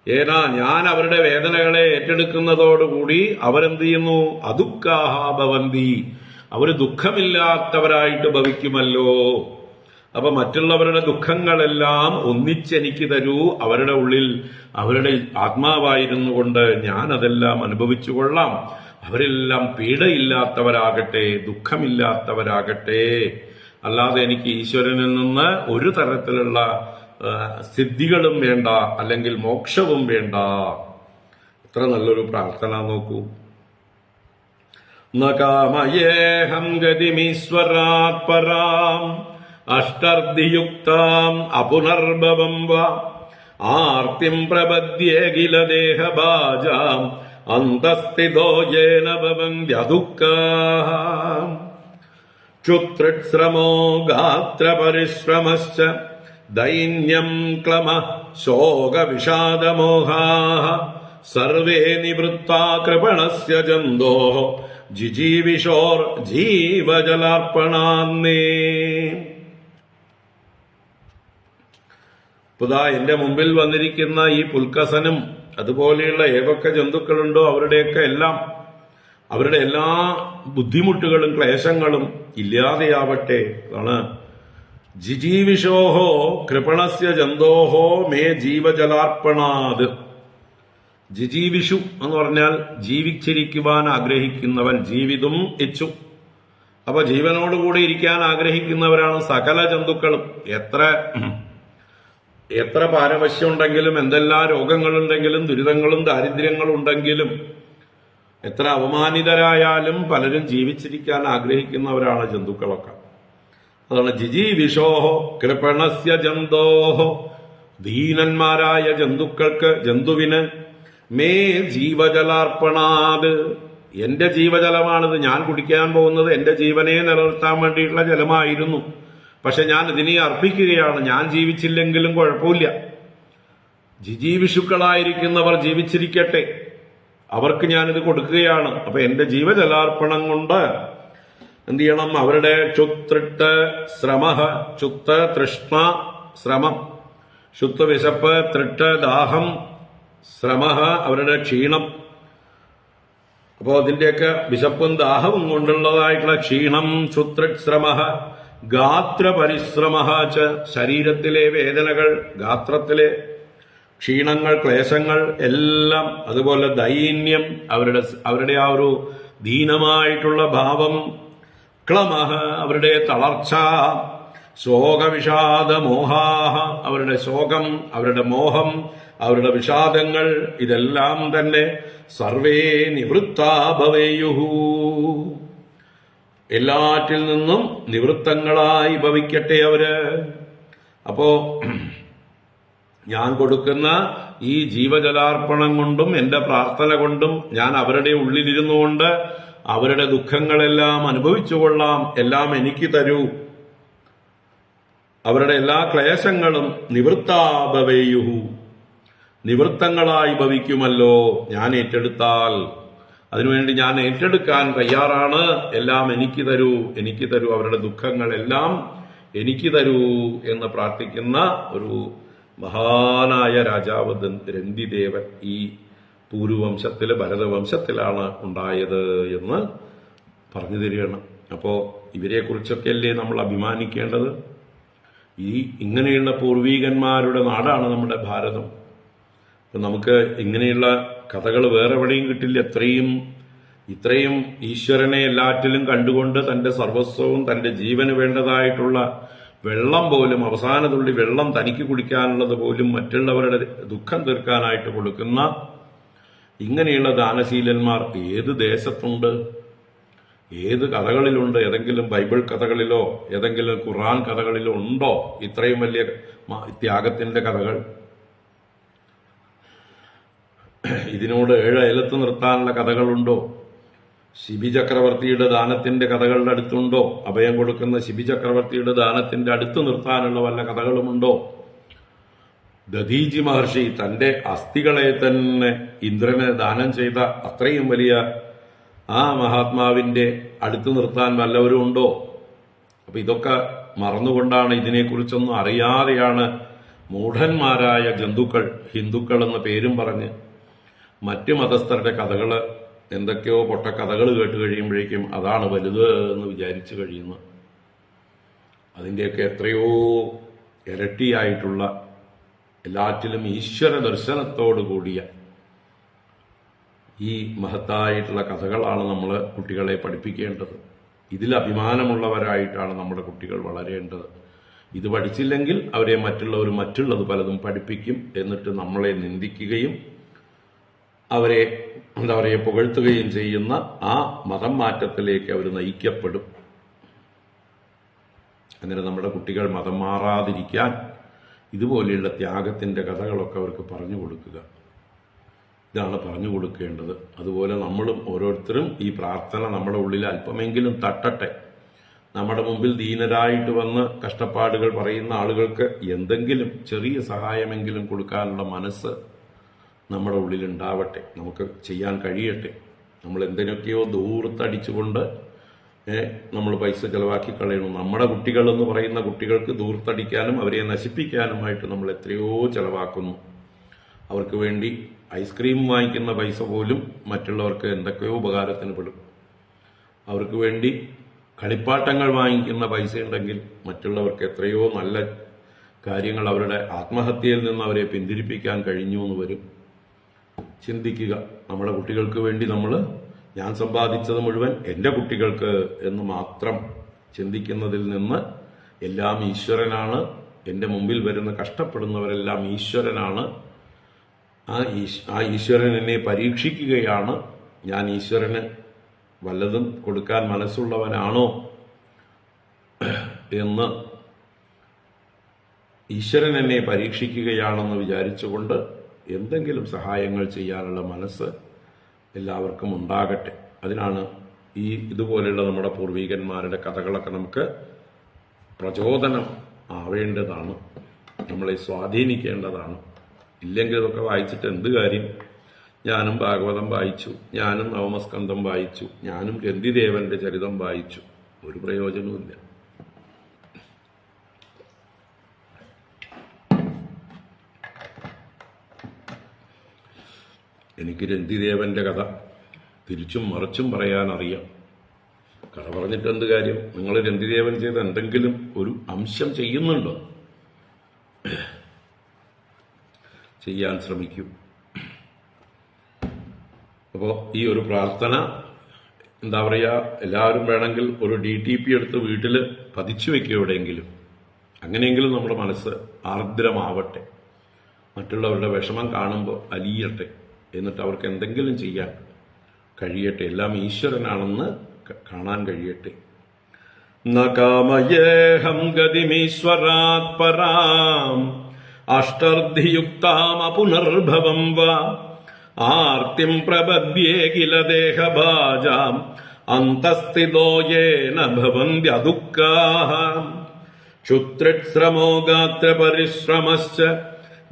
ഏന, ഞാൻ അവരുടെ വേദനകളെ ഏറ്റെടുക്കുന്നതോടുകൂടി അവരെന്ത് ചെയ്യുന്നു? അദുഃഖാഃ ഭവന്തി, അവർ ദുഃഖമില്ലാത്തവരായിട്ട് ഭവിക്കുമല്ലോ. അപ്പൊ മറ്റുള്ളവരുടെ ദുഃഖങ്ങളെല്ലാം ഒന്നിച്ചെനിക്ക് തരൂ. അവരുടെ ഉള്ളിൽ അവരുടെ ആത്മാവായിരുന്നു കൊണ്ട് ഞാൻ അതെല്ലാം അനുഭവിച്ചു കൊള്ളാം. അവരെല്ലാം പീഡയില്ലാത്തവരാകട്ടെ, ദുഃഖമില്ലാത്തവരാകട്ടെ. അല്ലാതെ എനിക്ക് ഈശ്വരനിൽ നിന്ന് ഒരു തരത്തിലുള്ള സിദ്ധികളും വേണ്ട, അല്ലെങ്കിൽ മോക്ഷവും വേണ്ട. എത്ര നല്ലൊരു പ്രാർത്ഥന നോക്കൂ. ന കാമയേഹം ഗതിമീശ്വരാത് പരാം അഷ്ടർദ്ധിയുക്താം അപുനർഭവം വാ ആർത്തിം പ്രപദ്യേഖിലദേഹഭാജാം അന്തസ്ഥിതോ യേന ഭവന്ത്യദുഃഖാഃ. ക്ഷുത്രിശ്രമോ ഗാത്രപരിശ്രമശ്ച ദൈന്യം ക്ലമഃ ശോകവിഷാദമോഹാഃ സർവേ നിവൃത്താ കൃപണസ്യ ജന്തോഃ ജിജീവിഷോർ ജീവജലാർപ്പണാന്നേ. പുതാ എന്റെ മുമ്പിൽ വന്നിരിക്കുന്ന ഈ പുൽക്കസനും അതുപോലെയുള്ള ഏതൊക്കെ ജന്തുക്കളുണ്ടോ അവരുടെ എല്ലാ ബുദ്ധിമുട്ടുകളും ക്ലേശങ്ങളും ഇല്ലാതെയാവട്ടെ. അതാണ് ജിജീവിഷോഹോ കൃപണസ്യ ജന്തോഹോ മേ ജീവജലാർപ്പണാത്. ജിജീവിഷു എന്ന് പറഞ്ഞാൽ ജീവിച്ചിരിക്കുവാൻ ആഗ്രഹിക്കുന്നവൻ, ജീവിതം ഇച്ചു. അപ്പൊ ജീവനോടുകൂടി ഇരിക്കാൻ ആഗ്രഹിക്കുന്നവരാണ് സകല ജന്തുക്കളും. എത്ര പാരവശ്യമുണ്ടെങ്കിലും, എന്തെല്ലാം രോഗങ്ങളുണ്ടെങ്കിലും, ദുരിതങ്ങളും ദാരിദ്ര്യങ്ങളും ഉണ്ടെങ്കിലും, എത്ര അവമാനിതരായാലും പലരും ജീവിച്ചിരിക്കാൻ ആഗ്രഹിക്കുന്നവരാണ് ജന്തുക്കളൊക്കെ. അതാണ് ജിജീവിഷോഹോ കൃപണസ്യ ജന്തോഹോ. ദീനന്മാരായ ജന്തുക്കൾക്ക്, ജന്തുവിന് മേ ജീവജലാർപ്പണാത്, എന്റെ ജീവജലമാണിത്. ഞാൻ കുടിക്കാൻ പോകുന്നത് എന്റെ ജീവനെ നിലനിർത്താൻ വേണ്ടിയിട്ടുള്ള ജലമായിരുന്നു. പക്ഷെ ഞാൻ ഇതിനെ അർപ്പിക്കുകയാണ്. ഞാൻ ജീവിച്ചില്ലെങ്കിലും കുഴപ്പമില്ല. ജിജീവിഷുക്കളായിരിക്കുന്നവർ ജീവിച്ചിരിക്കട്ടെ, അവർക്ക് ഞാനിത് കൊടുക്കുകയാണ്. അപ്പൊ എന്റെ ജീവജലാർപ്പണം കൊണ്ട് എന്ത് ചെയ്യണം? അവരുടെ ക്ഷുത്രിട്ട് ശ്രമഃ, ക്ഷുത്ത് തൃഷ്ണ ശ്രമം, ക്ഷുത്ത് വിശപ്പ്, തൃട്ട് ദാഹം, ശ്രമഃ അവരുടെ ക്ഷീണം. അപ്പോ അതിന്റെയൊക്കെ വിശപ്പും ദാഹവും കൊണ്ടുള്ളതായിട്ടുള്ള ക്ഷീണം, ക്ഷുത്രിത് ശ്രമഃ, ഗാത്രപരിശ്രമഃ ച, ശരീരത്തിലെ വേദനകൾ, ഗാത്രത്തിലെ ക്ഷീണങ്ങൾ, ക്ലേശങ്ങൾ എല്ലാം. അതുപോലെ ദൈന്യം, അവരുടെ ആ ഒരു ദീനമായിട്ടുള്ള ഭാവം, ക്ലമഃ അവരുടെ തളർച്ച, ശോകവിഷാദ മോഹാഹ അവരുടെ ശോകം, അവരുടെ മോഹം, അവരുടെ വിഷാദങ്ങൾ, ഇതെല്ലാം തന്നെ സർവേ നിവൃത്താ ഭവേയുഹു, എല്ലാറ്റിൽ നിന്നും നിവൃത്തങ്ങളായി ഭവിക്കട്ടെ അവര്. അപ്പോ ഞാൻ കൊടുക്കുന്ന ഈ ജീവജലാർപ്പണം കൊണ്ടും എന്റെ പ്രാർത്ഥന കൊണ്ടും ഞാൻ അവരുടെ ഉള്ളിലിരുന്നുകൊണ്ട് അവരുടെ ദുഃഖങ്ങളെല്ലാം അനുഭവിച്ചുകൊള്ളാം. എല്ലാം എനിക്ക് തരൂ. അവരുടെ എല്ലാ ക്ലേശങ്ങളും നിവൃത്താ ഭവേയുഹു, നിവൃത്തങ്ങളായി ഭവിക്കുമല്ലോ ഞാൻ ഏറ്റെടുത്താൽ. അതിനുവേണ്ടി ഞാൻ ഏറ്റെടുക്കാൻ തയ്യാറാണ്. എല്ലാം എനിക്ക് തരൂ, എനിക്ക് തരൂ, അവരുടെ ദുഃഖങ്ങളെല്ലാം എനിക്ക് തരൂ എന്ന് പ്രാർത്ഥിക്കുന്ന ഒരു മഹാനായ രാജാവ് രന്തിദേവൻ ഈ പൂരുവംശത്തില്, ഭരതവംശത്തിലാണ് ഉണ്ടായത് എന്ന് പറഞ്ഞു തരികയാണ്. അപ്പോ ഇവരെക്കുറിച്ചൊക്കെയല്ലേ നമ്മൾ അഭിമാനിക്കേണ്ടത്? ഇങ്ങനെയുള്ള പൂർവീകന്മാരുടെ നാടാണ് നമ്മുടെ ഭാരതം. നമുക്ക് ഇങ്ങനെയുള്ള കഥകൾ വേറെ എവിടെയും കിട്ടില്ല. എത്രയും ഇത്രയും ഈശ്വരനെ എല്ലാറ്റിലും കണ്ടുകൊണ്ട് തന്റെ സർവസ്വവും തന്റെ ജീവന് വേണ്ടതായിട്ടുള്ള വെള്ളം പോലും, അവസാന തുള്ളി വെള്ളം തനിക്ക് കുടിക്കാനുള്ളത് പോലും മറ്റുള്ളവരുടെ ദുഃഖം തീർക്കാനായിട്ട് കൊടുക്കുന്ന ഇങ്ങനെയുള്ള ദാനശീലന്മാർ ഏത് ദേശത്തുണ്ട്, ഏത് കഥകളിലുണ്ട്? ഏതെങ്കിലും ബൈബിൾ കഥകളിലോ ഏതെങ്കിലും ഖുർആൻ കഥകളിലോ ഉണ്ടോ ഇത്രയും വലിയ ത്യാഗത്തിന്റെ കഥകൾ? ഇതിനോട് 7 അയലത്ത് നിർത്താനുള്ള കഥകളുണ്ടോ? ശിബി ചക്രവർത്തിയുടെ ദാനത്തിന്റെ കഥകളുടെ അടുത്തുണ്ടോ? അഭയം കൊടുക്കുന്ന ശിബി ചക്രവർത്തിയുടെ ദാനത്തിന്റെ അടുത്ത് നിർത്താനുള്ള വല്ല കഥകളുമുണ്ടോ? ദധീജി മഹർഷി തന്റെ അസ്ഥികളെ തന്നെ ഇന്ദ്രന് ദാനം ചെയ്ത അത്രയും വലിയ ആ മഹാത്മാവിന്റെ അടുത്ത് നിർത്താൻ വല്ലവരും ഉണ്ടോ? അപ്പൊ ഇതൊക്കെ മറന്നുകൊണ്ടാണ്, ഇതിനെക്കുറിച്ചൊന്നും അറിയാതെയാണ് മൂഢന്മാരായ ജന്തുക്കൾ, ഹിന്ദുക്കൾ എന്ന പേരും പറഞ്ഞ് മറ്റു മതസ്ഥരുടെ കഥകള്, എന്തൊക്കെയോ പൊട്ടക്കഥകൾ കേട്ട് കഴിയുമ്പോഴേക്കും അതാണ് വലുത് എന്ന് വിചാരിച്ചു കഴിയുന്നു. അതിൻ്റെയൊക്കെ എത്രയോ ഇരട്ടിയായിട്ടുള്ള, എല്ലാറ്റിലും ഈശ്വര ദർശനത്തോടു കൂടിയ ഈ മഹത്തായിട്ടുള്ള കഥകളാണ് നമ്മൾ കുട്ടികളെ പഠിപ്പിക്കേണ്ടത്. ഇതിൽ അഭിമാനമുള്ളവരായിട്ടാണ് നമ്മുടെ കുട്ടികൾ വളരേണ്ടത്. ഇത് പഠിച്ചില്ലെങ്കിൽ അവരെ മറ്റുള്ളവർ മറ്റുള്ളത് പലതും പഠിപ്പിക്കും. എന്നിട്ട് നമ്മളെ നിന്ദിക്കുകയും അവരെ പുകഴ്ത്തുകയും ചെയ്യുന്ന ആ മതം മാറ്റത്തിലേക്ക് അവർ നയിക്കപ്പെടും. അങ്ങനെ നമ്മുടെ കുട്ടികൾ മതം മാറാതിരിക്കാൻ ഇതുപോലെയുള്ള ത്യാഗത്തിന്റെ കഥകളൊക്കെ അവർക്ക് പറഞ്ഞു കൊടുക്കുക. ഇതാണ് പറഞ്ഞു കൊടുക്കേണ്ടത്. അതുപോലെ നമ്മളും ഓരോരുത്തരും ഈ പ്രാർത്ഥന നമ്മുടെ ഉള്ളിൽ അല്പമെങ്കിലും തട്ടട്ടെ. നമ്മുടെ മുമ്പിൽ ദീനരായിട്ട് വന്ന് കഷ്ടപ്പാടുകൾ പറയുന്ന ആളുകൾക്ക് എന്തെങ്കിലും ചെറിയ സഹായമെങ്കിലും കൊടുക്കാനുള്ള മനസ്സ് നമ്മുടെ ഉള്ളിൽ ഉണ്ടാവട്ടെ. നമുക്ക് ചെയ്യാൻ കഴിയട്ടെ. നമ്മൾ എന്തിനൊക്കെയോ ദൂർത്തടിച്ചുകൊണ്ട് നമ്മൾ പൈസ ചെലവാക്കി കളയണം. നമ്മുടെ കുട്ടികൾ എന്ന് പറയുന്ന കുട്ടികൾക്ക് ദൂർത്തടിക്കാനും അവരെ നശിപ്പിക്കാനുമായിട്ട് നമ്മൾ എത്രയോ ചെലവാക്കുന്നു. അവർക്ക് വേണ്ടി ഐസ്ക്രീം വാങ്ങിക്കുന്ന പൈസ പോലും മറ്റുള്ളവർക്ക് എന്തൊക്കെയോ ഉപകാരത്തിന് പെടും. അവർക്ക് വേണ്ടി കളിപ്പാട്ടങ്ങൾ വാങ്ങിക്കുന്ന പൈസ ഉണ്ടെങ്കിൽ മറ്റുള്ളവർക്ക് എത്രയോ നല്ല കാര്യങ്ങൾ, അവരുടെ ആത്മഹത്യയിൽ നിന്ന് അവരെ പിന്തിരിപ്പിക്കാൻ കഴിഞ്ഞു എന്ന് വരും. ചിന്തിക്കുക. നമ്മുടെ കുട്ടികൾക്ക് വേണ്ടി ഞാൻ സമ്പാദിച്ചത് മുഴുവൻ എൻ്റെ കുട്ടികൾക്ക് എന്ന് മാത്രം ചിന്തിക്കുന്നതിൽ നിന്ന് എല്ലാം ഈശ്വരനാണ്. എൻ്റെ മുമ്പിൽ വരുന്ന കഷ്ടപ്പെടുന്നവരെല്ലാം ഈശ്വരനാണ്. ആ ഈശ്വരൻ എന്നെ പരീക്ഷിക്കുകയാണ്. ഞാൻ ഈശ്വരന് വല്ലതും കൊടുക്കാൻ മനസ്സുള്ളവനാണോ എന്ന് ഈശ്വരൻ എന്നെ പരീക്ഷിക്കുകയാണെന്ന് വിചാരിച്ചുകൊണ്ട് എന്തെങ്കിലും സഹായങ്ങൾ ചെയ്യാനുള്ള മനസ്സ് എല്ലാവർക്കും ഉണ്ടാകട്ടെ. അതിനാണ് ഇതുപോലെയുള്ള നമ്മുടെ പൂർവികന്മാരുടെ കഥകളൊക്കെ നമുക്ക് പ്രചോദനം ആവേണ്ടതാണ്, നമ്മളെ സ്വാധീനിക്കേണ്ടതാണ്. ഇല്ലെങ്കിൽ ഇതൊക്കെ വായിച്ചിട്ട് എന്ത് കാര്യം? ഞാനും ഭാഗവതം വായിച്ചു, ഞാനും നവമസ്കന്ധം വായിച്ചു, ഞാനും രന്തിദേവന്റെ ചരിതം വായിച്ചു, ഒരു പ്രയോജനവുമില്ല. എനിക്ക് രന്തിദേവന്റെ കഥ തിരിച്ചും മറിച്ചും പറയാൻ അറിയാം. കഥ പറഞ്ഞിട്ട് എന്ത് കാര്യം? നിങ്ങൾ രന്തിദേവൻ ചെയ്ത എന്തെങ്കിലും ഒരു അംശം ചെയ്യുന്നുണ്ടോ? ചെയ്യാൻ ശ്രമിക്കൂ. അപ്പോൾ ഈ ഒരു പ്രാർത്ഥന എന്താ പറയുക, എല്ലാവരും വേണമെങ്കിൽ ഒരു DTP എടുത്ത് വീട്ടിൽ പതിച്ചു വെക്കുക എവിടെയെങ്കിലും. അങ്ങനെയെങ്കിലും നമ്മുടെ മനസ്സ് ആർദ്രമാവട്ടെ. മറ്റുള്ളവരുടെ വിഷമം കാണുമ്പോൾ അലിയട്ടെ. എന്നിട്ട് അവർക്ക് എന്തെങ്കിലും ചെയ്യാൻ കഴിയട്ടെ. എല്ലാം ഈശ്വരനാണെന്ന് കാണാൻ കഴിയട്ടെ. ന കാമയേഹം ഗതിമീശ്വരാത് പരാം അഷ്ടർദ്ധിയുക്താം അപുനർഭവം വാ ആർത്തിം പ്രപദ്യേ കില ദേഹഭാജാം അന്തസ്ഥിതോ യേന ഭവന്ത്യദുഃഖാഃ ക്ഷുത്രിശ്രമോ ഗാത്രപരിശ്രമശ്ച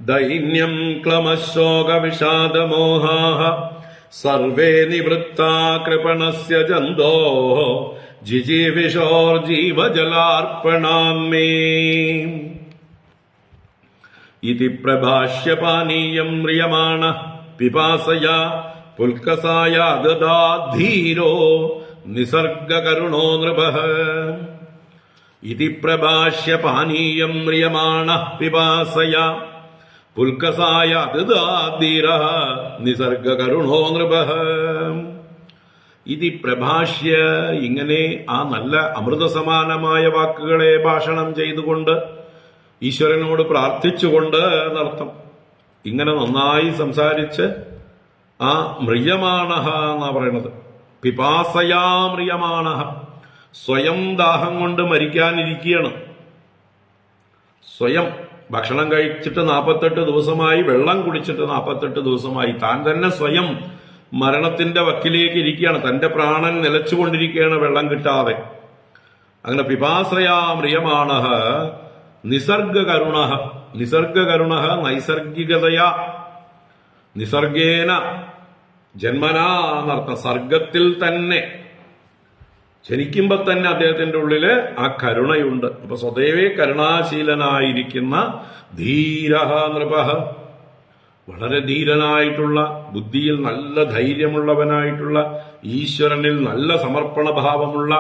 ദൈന്യം ക്ലമശോകവിഷാദമോഹാഃ സർവേ നിവൃത്താ കൃപണസ്യ ജന്തോഃ ജിജീവിഷോർജീവജലാർപ്പണാന്മേ ഇതി പ്രഭാഷ്യ പാനീയം മ്രിയമാണഃ പിപാസയാ പുൽക്കസായാദധാധീരോ നിസർഗകരുണോ നൃപഃ ഇതി പ്രഭാഷ്യ പാനീയം മ്രിയമാണഃ പിപാസയാ പുൽക്കസായാദധാധീരഃ നിസർഗകരുണോ നൃപഃ ഇതി പ്രഭാഷ്യ, ഇങ്ങനെ ആ നല്ല അമൃതസമാനമായ വാക്കുകളെ ഭാഷണം ചെയ്തുകൊണ്ട് ഈശ്വരനോട് പ്രാർത്ഥിച്ചുകൊണ്ട് എന്നർത്ഥം. ഇങ്ങനെ നന്നായി സംസാരിച്ച് ആ മ്രിയമാണഹ എന്നാ പറയണത്. പിപാസയാ മ്രിയമാണഹ, സ്വയം ദാഹം കൊണ്ട് മരിക്കാനിരിക്കുകയാണ്. സ്വയം ഭക്ഷണം കഴിച്ചിട്ട് 48 ദിവസമായി, വെള്ളം കുടിച്ചിട്ട് 48 ദിവസമായി, താൻ തന്നെ സ്വയം മരണത്തിന്റെ വക്കിലേക്ക് ഇരിക്കുകയാണ്. തന്റെ പ്രാണൻ നിലച്ചുകൊണ്ടിരിക്കുകയാണ് വെള്ളം കിട്ടാതെ. അങ്ങനെ പിപാസയാ മ്രിയമാണഹ നിസർഗകരുണ. നിസർഗകരുണ നൈസർഗികതയാ, നിസർഗേന ജന്മനാ എന്നർത്ഥം. സർഗത്തിൽ തന്നെ ജനിക്കുമ്പോ തന്നെ അദ്ദേഹത്തിന്റെ ഉള്ളില് ആ കരുണയുണ്ട്. അപ്പൊ സ്വദേവേ കരുണാശീലനായിരിക്കുന്ന ധീരഹ നൃപഃ, വളരെ ധീരനായിട്ടുള്ള, ബുദ്ധിയിൽ നല്ല ധൈര്യമുള്ളവനായിട്ടുള്ള, ഈശ്വരനിൽ നല്ല സമർപ്പണ ഭാവമുള്ള,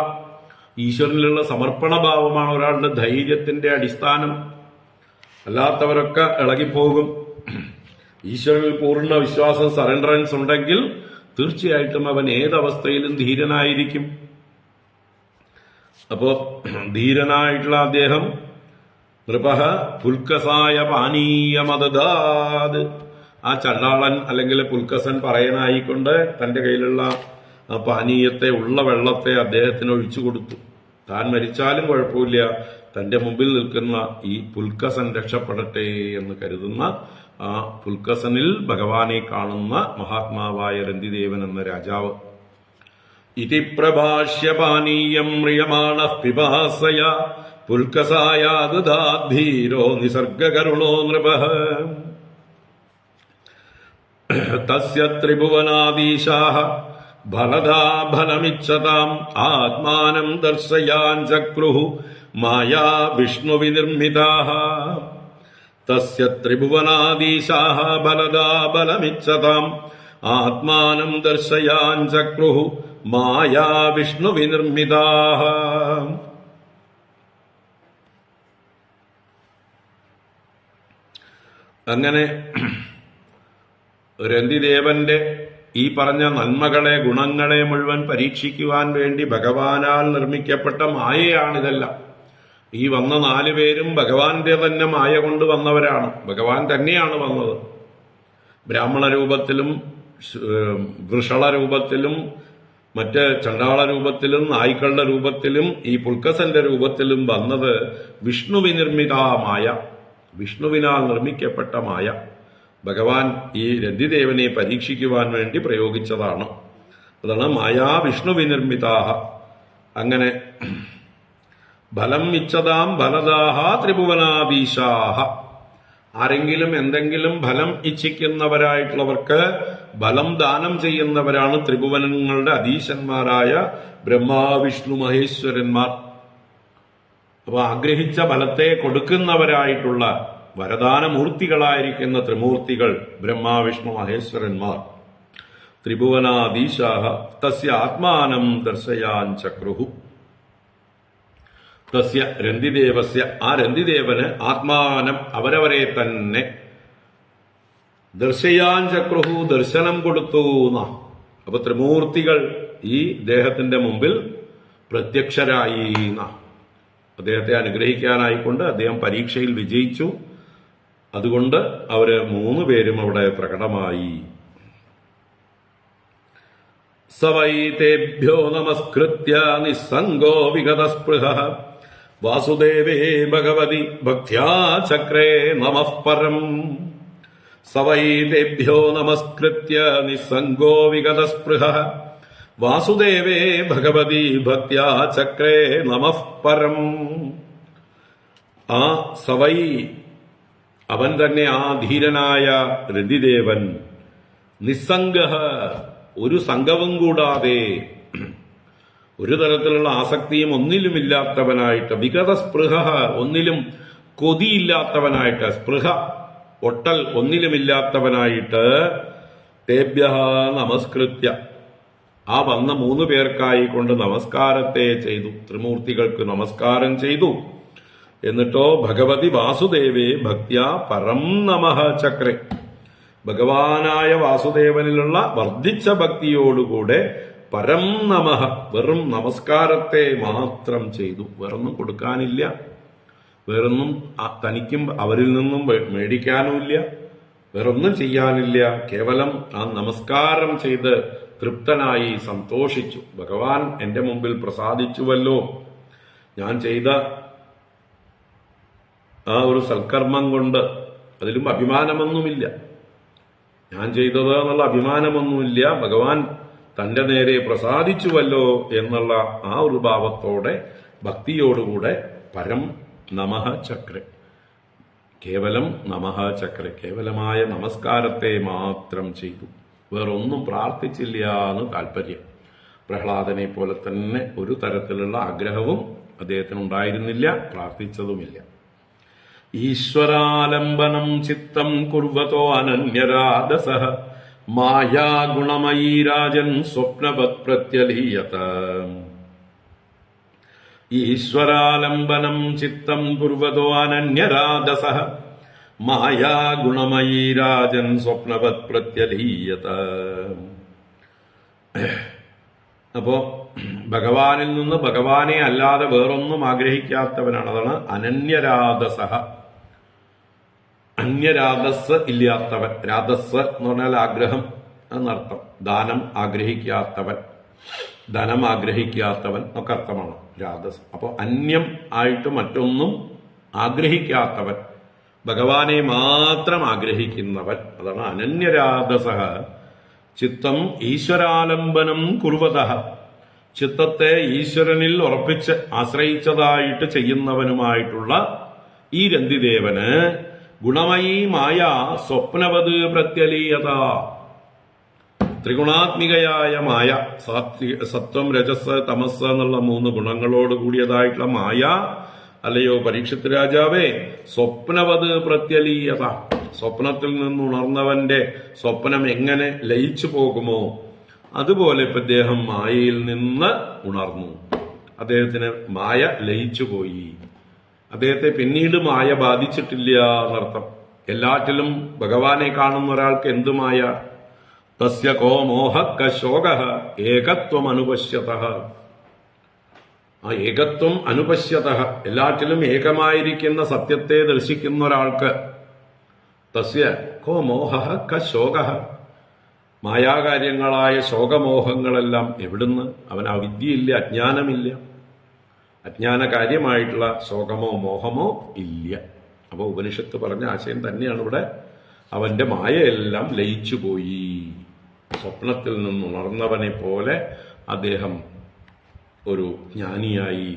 ഈശ്വരനിലുള്ള സമർപ്പണ ഭാവമാണ് ഒരാളുടെ ധൈര്യത്തിന്റെ അടിസ്ഥാനം. അല്ലാത്തവരൊക്കെ ഇളകിപ്പോകും. ഈശ്വരനിൽ പൂർണ്ണ വിശ്വാസം, സറണ്ടറൻസ് ഉണ്ടെങ്കിൽ തീർച്ചയായിട്ടും അവൻ ഏതവസ്ഥയിലും ധീരനായിരിക്കും. അപ്പോ ധീരനായിട്ടുള്ള അദ്ദേഹം നൃപഃ പുൽക്കസായ പാനീയമദദാത്, ആ ചണ്ടാളൻ അല്ലെങ്കിൽ പുൽക്കസൻ പറയനായിക്കൊണ്ട് തന്റെ കയ്യിലുള്ള ആ പാനീയത്തെ, ഉള്ള വെള്ളത്തെ അദ്ദേഹത്തിന് ഒഴിച്ചു കൊടുത്തു. താൻ മരിച്ചാലും കുഴപ്പമില്ല, തന്റെ മുമ്പിൽ നിൽക്കുന്ന ഈ പുൽക്കസൻ രക്ഷപ്പെടട്ടെ എന്ന് കരുതുന്ന ആ പുൽക്കസനിൽ ഭഗവാനെ കാണുന്ന മഹാത്മാവായ രന്തിദേവൻ എന്ന രാജാവ്. ഇതി പ്രഭാഷ്യ പാനീയം മ്രിയമാണഃ പിപാസയ പുൽക്കസായ ദദാധീരോ നിസർഗകരുണോ നൃപഃ. തസ്യ ത്രിഭുവനാദീശാഃ ഫലദാ ഫലമിച്ഛതാം ആത്മാനം ദർശയാൻ ചക്രുഃ മായാ വിഷ്ണുവിനിർമ്മിതാഃ. തസ്യ ത്രിഭുവനാദീശാഃ ഫലദാ ഫലമിച്ഛതാം ആത്മാനം ദർശയാൻ ചക്രുഃ മായാ വിഷ്ണുവിനിർമ്മിതാഃ. അങ്ങനെ രന്തിദേവന്റെ ഈ പറഞ്ഞ നന്മകളെ, ഗുണങ്ങളെ മുഴുവൻ പരീക്ഷിക്കുവാൻ വേണ്ടി ഭഗവാനാൽ നിർമ്മിക്കപ്പെട്ട മായയാണിതെല്ലാം. ഈ വന്ന 4 പേരും ഭഗവാന്റെ തന്നെ മായ കൊണ്ട് വന്നവരാണ്. ഭഗവാൻ തന്നെയാണ് വന്നത്. ബ്രാഹ്മണ രൂപത്തിലും വൃഷള രൂപത്തിലും മറ്റ് ചണ്ടാള രൂപത്തിലും നായ്ക്കളുടെ രൂപത്തിലും ഈ പുൽക്കസന്റെ രൂപത്തിലും വന്നത് വിഷ്ണുവിനിർമ്മിതമായ, വിഷ്ണുവിനാൽ നിർമ്മിക്കപ്പെട്ട മായ. ഭഗവാൻ ഈ രന്തിദേവനെ പരീക്ഷിക്കുവാൻ വേണ്ടി പ്രയോഗിച്ചതാണ്. അതാണ് മായാ വിഷ്ണുവിനിർമ്മിതാഹ. അങ്ങനെ ഫലം ഇച്ഛതാം ഫലദാഹ ത്രിഭുവനാദീശാഹ. ആരെങ്കിലും എന്തെങ്കിലും ഫലം ഇച്ഛിക്കുന്നവരായിട്ടുള്ളവർക്ക് ഫലം ദാനം ചെയ്യുന്നവരാണ് ത്രിഭുവനങ്ങളുടെ അധീശന്മാരായ ബ്രഹ്മാ വിഷ്ണു മഹേശ്വരന്മാർ. അപ്പൊ ആഗ്രഹിച്ച ഫലത്തെ കൊടുക്കുന്നവരായിട്ടുള്ള വരദാനമൂർത്തികളായിരിക്കുന്ന ത്രിമൂർത്തികൾ ബ്രഹ്മാ വിഷ്ണു മഹേശ്വരന്മാർ. ത്രിഭുവനാദീശാഹ തസ്യ ആത്മാനം ദർശയാൻ ചക്രുഹു. തസ്യ രന്തിദേവസ്യ, ആ രന്തിദേവന് ആത്മാനം അവരവരെ തന്നെ ദർശയാൻ ചക്രുഹു ദർശനം കൊടുത്തു എന്നാ. അപ്പൊ ത്രിമൂർത്തികൾ ഈ ദേഹത്തിന്റെ മുമ്പിൽ പ്രത്യക്ഷരായി എന്നാ. അദ്ദേഹത്തെ അനുഗ്രഹിക്കാനായിക്കൊണ്ട് അദ്ദേഹം പരീക്ഷയിൽ വിജയിച്ചു. അതുകൊണ്ട് അവര് 3 പേരും അവിടെ പ്രകടമായി. സവൈ തേഭ്യോ നമസ്കൃത്യ നിസ്സംഗോ വിഗതസ്പൃഹഃ വാസുദേവേ ഭഗവതി ഭക്ത്യാ ചക്രേ നമഃ പരം. സവൈ തേഭ്യോ നമസ്കൃത്യ നിസ്സംഗോ വിഗതസ്പൃഹഃ വാസുദേവേ ഭഗവതി ഭക്ത്യാ ചക്രേ നമഃ പരം. ആ സവൈ, അവൻ തന്നെ, ആ ധീരനായ രന്തിദേവൻ, നിസ്സംഗഃ, ഒരു സംഘവും കൂടാതെ, ഒരു തരത്തിലുള്ള ആസക്തിയും ഒന്നിലുമില്ലാത്തവനായിട്ട്, വിഗതസ്പൃഹ, ഒന്നിലും കൊതിയില്ലാത്തവനായിട്ട്, സ്പൃഹ ഒട്ടൽ ഒന്നിലുമില്ലാത്തവനായിട്ട്, തേഭ്യഃ നമസ്കൃത്യ, ആ വന്ന 3 പേർക്കായി കൊണ്ട് നമസ്കാരത്തെ ചെയ്തു. ത്രിമൂർത്തികൾക്ക് നമസ്കാരം ചെയ്തു. എന്നിട്ടോ ഭഗവതി വാസുദേവേ ഭക്ത്യാ പരം നമഃ ചക്രേ, ഭഗവാനായ വാസുദേവനിലുള്ള വർദ്ധിച്ച ഭക്തിയോടുകൂടെ പരം നമഃ, വെറും നമസ്കാരത്തെ മാത്രം ചെയ്തു. വേറൊന്നും കൊടുക്കാനില്ല, വേറൊന്നും തനിക്കും അവരിൽ നിന്നും മേടിക്കാനുമില്ല, വേറൊന്നും ചെയ്യാനില്ല. കേവലം ആ നമസ്കാരം ചെയ്ത് തൃപ്തനായി സന്തോഷിച്ചു. ഭഗവാൻ എന്റെ മുമ്പിൽ പ്രസാദിച്ചുവല്ലോ, ഞാൻ ചെയ്ത ആ ഒരു സൽക്കർമ്മം കൊണ്ട് അതിലും അഭിമാനമൊന്നുമില്ല, ഞാൻ ചെയ്തത് എന്നുള്ള അഭിമാനമൊന്നുമില്ല, ഭഗവാൻ തന്റെ നേരെ പ്രസാദിച്ചുവല്ലോ എന്നുള്ള ആ ഒരു ഭാവത്തോടെ ഭക്തിയോടുകൂടെ പരം നമഃ ചക്രെ, കേവലം നമഃ ചക്രെ, കേവലമായ നമസ്കാരത്തെ മാത്രം ചെയ്തു. വേറൊന്നും പ്രാർത്ഥിച്ചില്ല എന്ന് താല്പര്യം. പ്രഹ്ലാദനെ പോലെ തന്നെ ഒരു തരത്തിലുള്ള ആഗ്രഹവും അദ്ദേഹത്തിന് ഉണ്ടായിരുന്നില്ല, പ്രാർത്ഥിച്ചതുമില്ല. ഈശ്വരാലംബനം ചിത്തം കുർവതോ അനന്യരാധസഃ മായാഗുണമയീ രാജൻ സ്വപ്നവത് പ്രത്യലീയത. ഈശ്വരാലംബനം ചിത്തം കുർവതോ അനന്യരാധസഃ മായാഗുണമയീ രാജൻ സ്വപ്നവത് പ്രത്യലീയത. അപ്പോ ഭഗവാനിൽ നിന്ന് ഭഗവാനെ അല്ലാതെ വേറൊന്നും ആഗ്രഹിക്കാത്തവനാണ്. അതാണ് അനന്യരാധസഃ. അന്യരാധസ് ഇല്ലാത്തവൻ. രാധസ് എന്ന് പറഞ്ഞാൽ ആഗ്രഹം എന്നർത്ഥം. ദാനം ആഗ്രഹിക്കാത്തവൻ, ധനം ആഗ്രഹിക്കാത്തവൻ ഒക്കെ അർത്ഥമാണ് രാധസ്. അപ്പോൾ അന്യം ആയിട്ട് മറ്റൊന്നും ആഗ്രഹിക്കാത്തവൻ, ഭഗവാനെ മാത്രം ആഗ്രഹിക്കുന്നവൻ, അതാണ് അനന്യരാധസഃ. ചിത്തം ഈശ്വരാലംബനം കുർവതഃ, ചിത്തത്തെ ഈശ്വരനിൽ ഉറപ്പിച്ച് ആശ്രയിച്ചതായിട്ട് ചെയ്യുന്നവനുമായിട്ടുള്ള ഈ രന്തിദേവന് ഗുണമയീ മായ സ്വപ്നവത് പ്രത്യലീയത. ത്രിഗുണാത്മികയായ മായ, സത്വം രജസ് തമസ് എന്നുള്ള 3 ഗുണങ്ങളോട് കൂടിയതായിട്ടുള്ള മായ, അല്ലയോ പരീക്ഷിത് രാജാവേ, സ്വപ്നവത് പ്രത്യലീയത, സ്വപ്നത്തിൽ നിന്നുണർന്നവന്റെ സ്വപ്നം എങ്ങനെ ലയിച്ചു പോകുമോ അതുപോലെ ഇപ്പൊ അദ്ദേഹം മായയിൽ നിന്ന് ഉണർന്നു. അദ്ദേഹത്തിന് മായ ലയിച്ചു പോയി. അദ്ദേഹത്തെ പിന്നീട് മായ ബാധിച്ചിട്ടില്ല എന്നർത്ഥം. എല്ലാറ്റിലും ഭഗവാനെ കാണുന്ന ഒരാൾക്ക് എന്തു മായ? തസ്യ കോ മോഹ ക ശോകഃ ഏകത്വം അനുപശ്യതഃ. ആ ഏകത്വം അനുപശ്യതഃ, എല്ലാറ്റിലും ഏകമായിരിക്കുന്ന സത്യത്തെ ദർശിക്കുന്ന ഒരാൾക്ക് തസ്യ കോ മോഹ ക ശോകഃ, മായാകാര്യങ്ങളായ ശോകമോഹങ്ങളെല്ലാം എവിടുന്ന്? അവൻ അവിദ്യയില്ല, അജ്ഞാനമില്ല, അജ്ഞാന കാര്യമായിട്ടുള്ള ശോകമോ മോഹമോ ഇല്ല. അപ്പൊ ഉപനിഷത്ത് പറഞ്ഞ ആശയം തന്നെയാണ് ഇവിടെ. അവന്റെ മായയെല്ലാം ലയിച്ചുപോയി. സ്വപ്നത്തിൽ നിന്നുണർന്നവനെ പോലെ അദ്ദേഹം ഒരു ജ്ഞാനിയായി,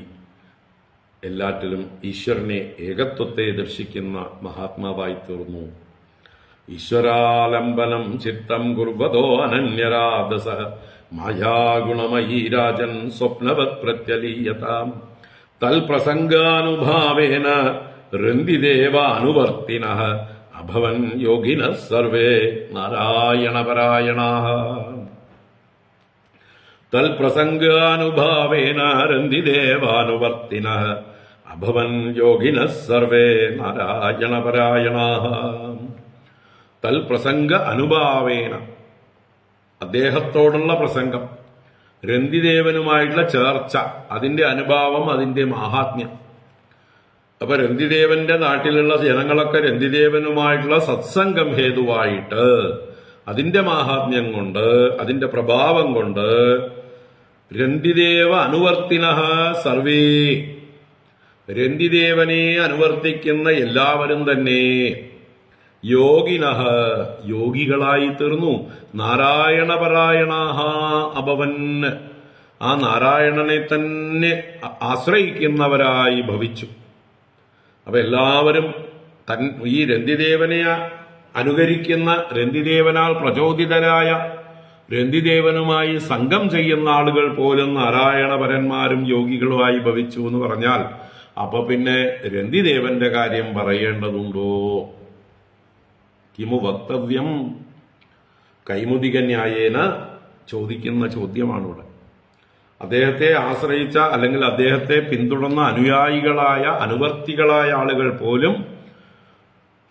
എല്ലാറ്റിലും ഈശ്വരനെ, ഏകത്വത്തെ ദർശിക്കുന്ന മഹാത്മാവായി തീർന്നു. ഈശ്വരാലംബനം ചിത്തം കുർവതോ അനന്യരാധസഃ മായാഗുണമയീ രാജൻ സ്വപ്നവത് പ്രത്യലീയതാം. തൽപ്രസംഗാനുഭാവേന രന്തിദേവാനുവർത്തിനഃ അഭവൻ യോഗിനഃ സർവേ നാരായണപരായണാഃ. തൽപ്രസംഗാനുഭാവേന രന്തിദേവാനുവർത്തിനഃ അഭവൻ യോഗിനഃ സർവേ നാരായണപരായണാഃ. തൽപ്രസംഗ അനുഭാവേന, അദ്ദേഹത്തോടുള്ള പ്രസംഗം, രന്തിദേവനുമായിട്ടുള്ള ചേർച്ച, അതിന്റെ അനുഭാവം, അതിന്റെ മാഹാത്മ്യം. അപ്പൊ രന്തിദേവന്റെ നാട്ടിലുള്ള ജനങ്ങളൊക്കെ രന്തിദേവനുമായിട്ടുള്ള സത്സംഗം ഹേതുവായിട്ട് അതിന്റെ മാഹാത്മ്യം കൊണ്ട്, അതിന്റെ പ്രഭാവം കൊണ്ട് രന്തിദേവ അനുവർത്തിനഃ സർവേ, രന്തിദേവനെ അനുവർത്തിക്കുന്ന എല്ലാവരും തന്നെ യോഗിനഃ, യോഗികളായി തീർന്നു. നാരായണപരായണാഃ അഭവൻ, ആ നാരായണനെ തന്നെ ആശ്രയിക്കുന്നവരായി ഭവിച്ചു. അപ്പൊ എല്ലാവരും ഈ രന്തിദേവനെ അനുകരിക്കുന്ന, രന്തിദേവനാൽ പ്രചോദിതരായ, രന്തിദേവനുമായി സംഘം ചെയ്യുന്ന ആളുകൾ പോലും നാരായണപരന്മാരും യോഗികളുമായി ഭവിച്ചു എന്ന് പറഞ്ഞാൽ, അപ്പൊ പിന്നെ രന്തിദേവന്റെ കാര്യം പറയേണ്ടതുണ്ടോ? കിമു വക്തവ്യം? കൈമുദിക ന്യായേന ചോദിക്കുന്ന ചോദ്യമാണിവിടെ. അദ്ദേഹത്തെ ആശ്രയിച്ച, അല്ലെങ്കിൽ അദ്ദേഹത്തെ പിന്തുടർന്ന അനുയായികളായ, അനുവർത്തികളായ ആളുകൾ പോലും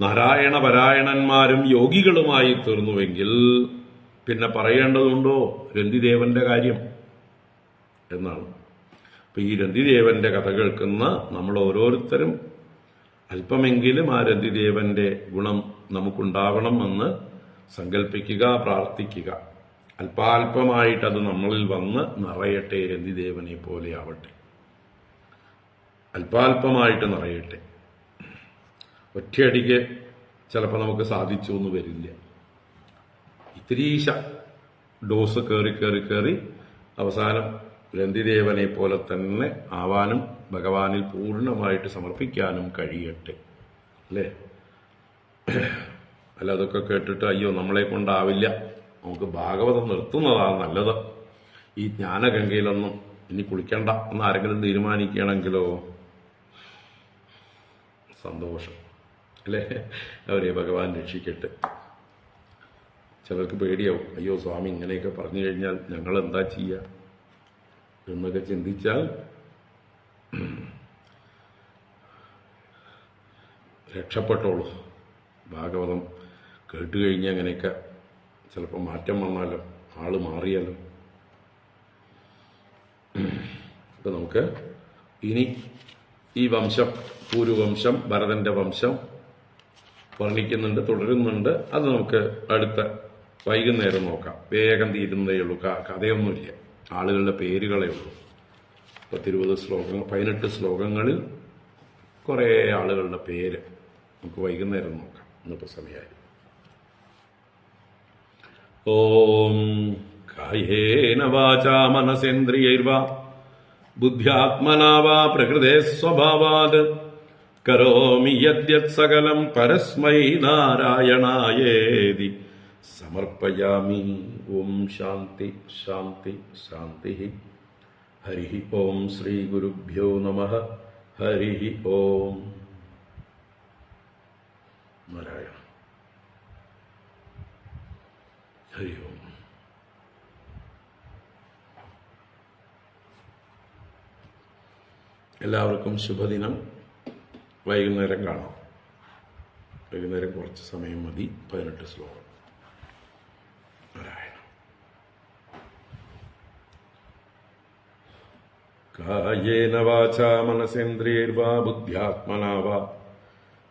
നാരായണപരായണന്മാരും യോഗികളുമായി തീർന്നുവെങ്കിൽ പിന്നെ പറയേണ്ടതുണ്ടോ രന്തിദേവന്റെ കാര്യം എന്നാണ്. അപ്പൊ ഈ രന്തിദേവന്റെ കഥ കേൾക്കുന്ന നമ്മൾ ഓരോരുത്തരും അല്പമെങ്കിലും ആ രന്തിദേവന്റെ ഗുണം നമുക്കുണ്ടാവണം എന്ന് സങ്കല്പിക്കുക, പ്രാർത്ഥിക്കുക. അല്പാൽപമായിട്ട് അത് നമ്മളിൽ വന്ന് നിറയട്ടെ, രന്തിദേവനെ പോലെ ആവട്ടെ. അല്പാൽപമായിട്ട് നിറയട്ടെ. ഒറ്റയടിക്ക് ചിലപ്പോൾ നമുക്ക് സാധിച്ചു എന്ന് വരില്ല. ഇത്തിരീശ ഡോസ് കയറി കയറി കയറി അവസാനം രന്തിദേവനെ പോലെ തന്നെ ആവാനും ഭഗവാനിൽ പൂർണ്ണമായിട്ട് സമർപ്പിക്കാനും കഴിയട്ടെ, അല്ലേ? അല്ല അതൊക്കെ കേട്ടിട്ട് അയ്യോ നമ്മളെ കൊണ്ടാവില്ല, നമുക്ക് ഭാഗവതം നിർത്തുന്നതാണ് നല്ലത്, ഈ ജ്ഞാനഗംഗയിലൊന്നും ഇനി കുളിക്കണ്ട എന്ന് ആരെങ്കിലും തീരുമാനിക്കുകയാണെങ്കിലോ സന്തോഷം, അല്ലേ? അവരെ ഭഗവാൻ രക്ഷിക്കട്ടെ. ചിലർക്ക് പേടിയാവും, അയ്യോ സ്വാമി ഇങ്ങനെയൊക്കെ പറഞ്ഞു കഴിഞ്ഞാൽ ഞങ്ങൾ എന്താ ചെയ്യുക എന്നൊക്കെ ചിന്തിച്ചാൽ രക്ഷപ്പെട്ടോളൂ. ഭാഗവതം കേട്ടുകഴിഞ്ഞാൽ അങ്ങനെയൊക്കെ ചിലപ്പോൾ മാറ്റം വന്നാലോ, ആള് മാറിയാലോ. ഇപ്പൊ നമുക്ക് ഇനി ഈ വംശം, പൂരുവംശം, ഭരതന്റെ വംശം വർണ്ണിക്കുന്നുണ്ട്, തുടരുന്നുണ്ട്. അത് നമുക്ക് അടുത്ത വൈകുന്നേരം നോക്കാം. വേഗം തീരുന്നതേ ഉള്ളൂ, കഥയൊന്നുമില്ല, ആളുകളുടെ പേരുകളേ ഉള്ളൂ. 10-20 ശ്ലോകങ്ങൾ, 18 ശ്ലോകങ്ങളിൽ കുറേ ആളുകളുടെ പേര് നമുക്ക് വൈകുന്നേരം നോക്കാം. ഇന്നിപ്പോൾ സമയമായി. ഓം കായേന വാചാ മനസേന്ദ്രിയൈർവാ ബുദ്ധ്യാത്മനാ വാ പ്രകൃതേ സ്വഭാവാത് കരോമി യദ്യത് സകലം പരസ്മൈ നാരായണായേതി സമർപ്പയാമി. ഓം ശാന്തി ശാന്തി ശാന്തി. ഹരി ഓം ശ്രീ ഗുരുഭ്യോ നമഃ. ഹരി ഓം. നാരായണ. ഹരി ഓം. എല്ലാവർക്കും ശുഭദിനം. വൈകുന്നേരം കാണാം. വൈകുന്നേരം കുറച്ച് സമയം മതി. 18 ശ്ലോകം. നാരായണ. കായേന വാചാ മനസേന്ദ്രിയൈർവാ ബുദ്ധ്യാത്മനാ വാ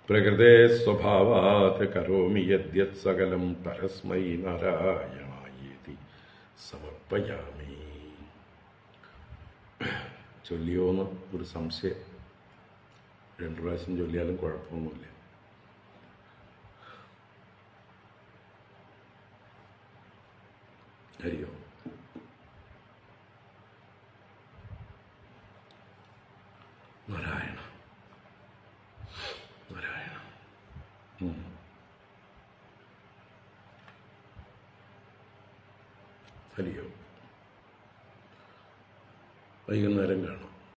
പ്രകൃതേ സ്വഭാവാത് കരോമി യദ്യത് സകലം പരസ്മൈ നാരായണായേതി സമർപ്പയാമി. ചൊല്ലിയോന്ന് ഒരു സംശയം. 2 പ്രാവശ്യം ചൊല്ലിയാലും കുഴപ്പമൊന്നുമില്ല. ഹരിയോ. നാരായണ നാരായണ. ഹരിയോ. വൈകുന്നേരം കാണാം.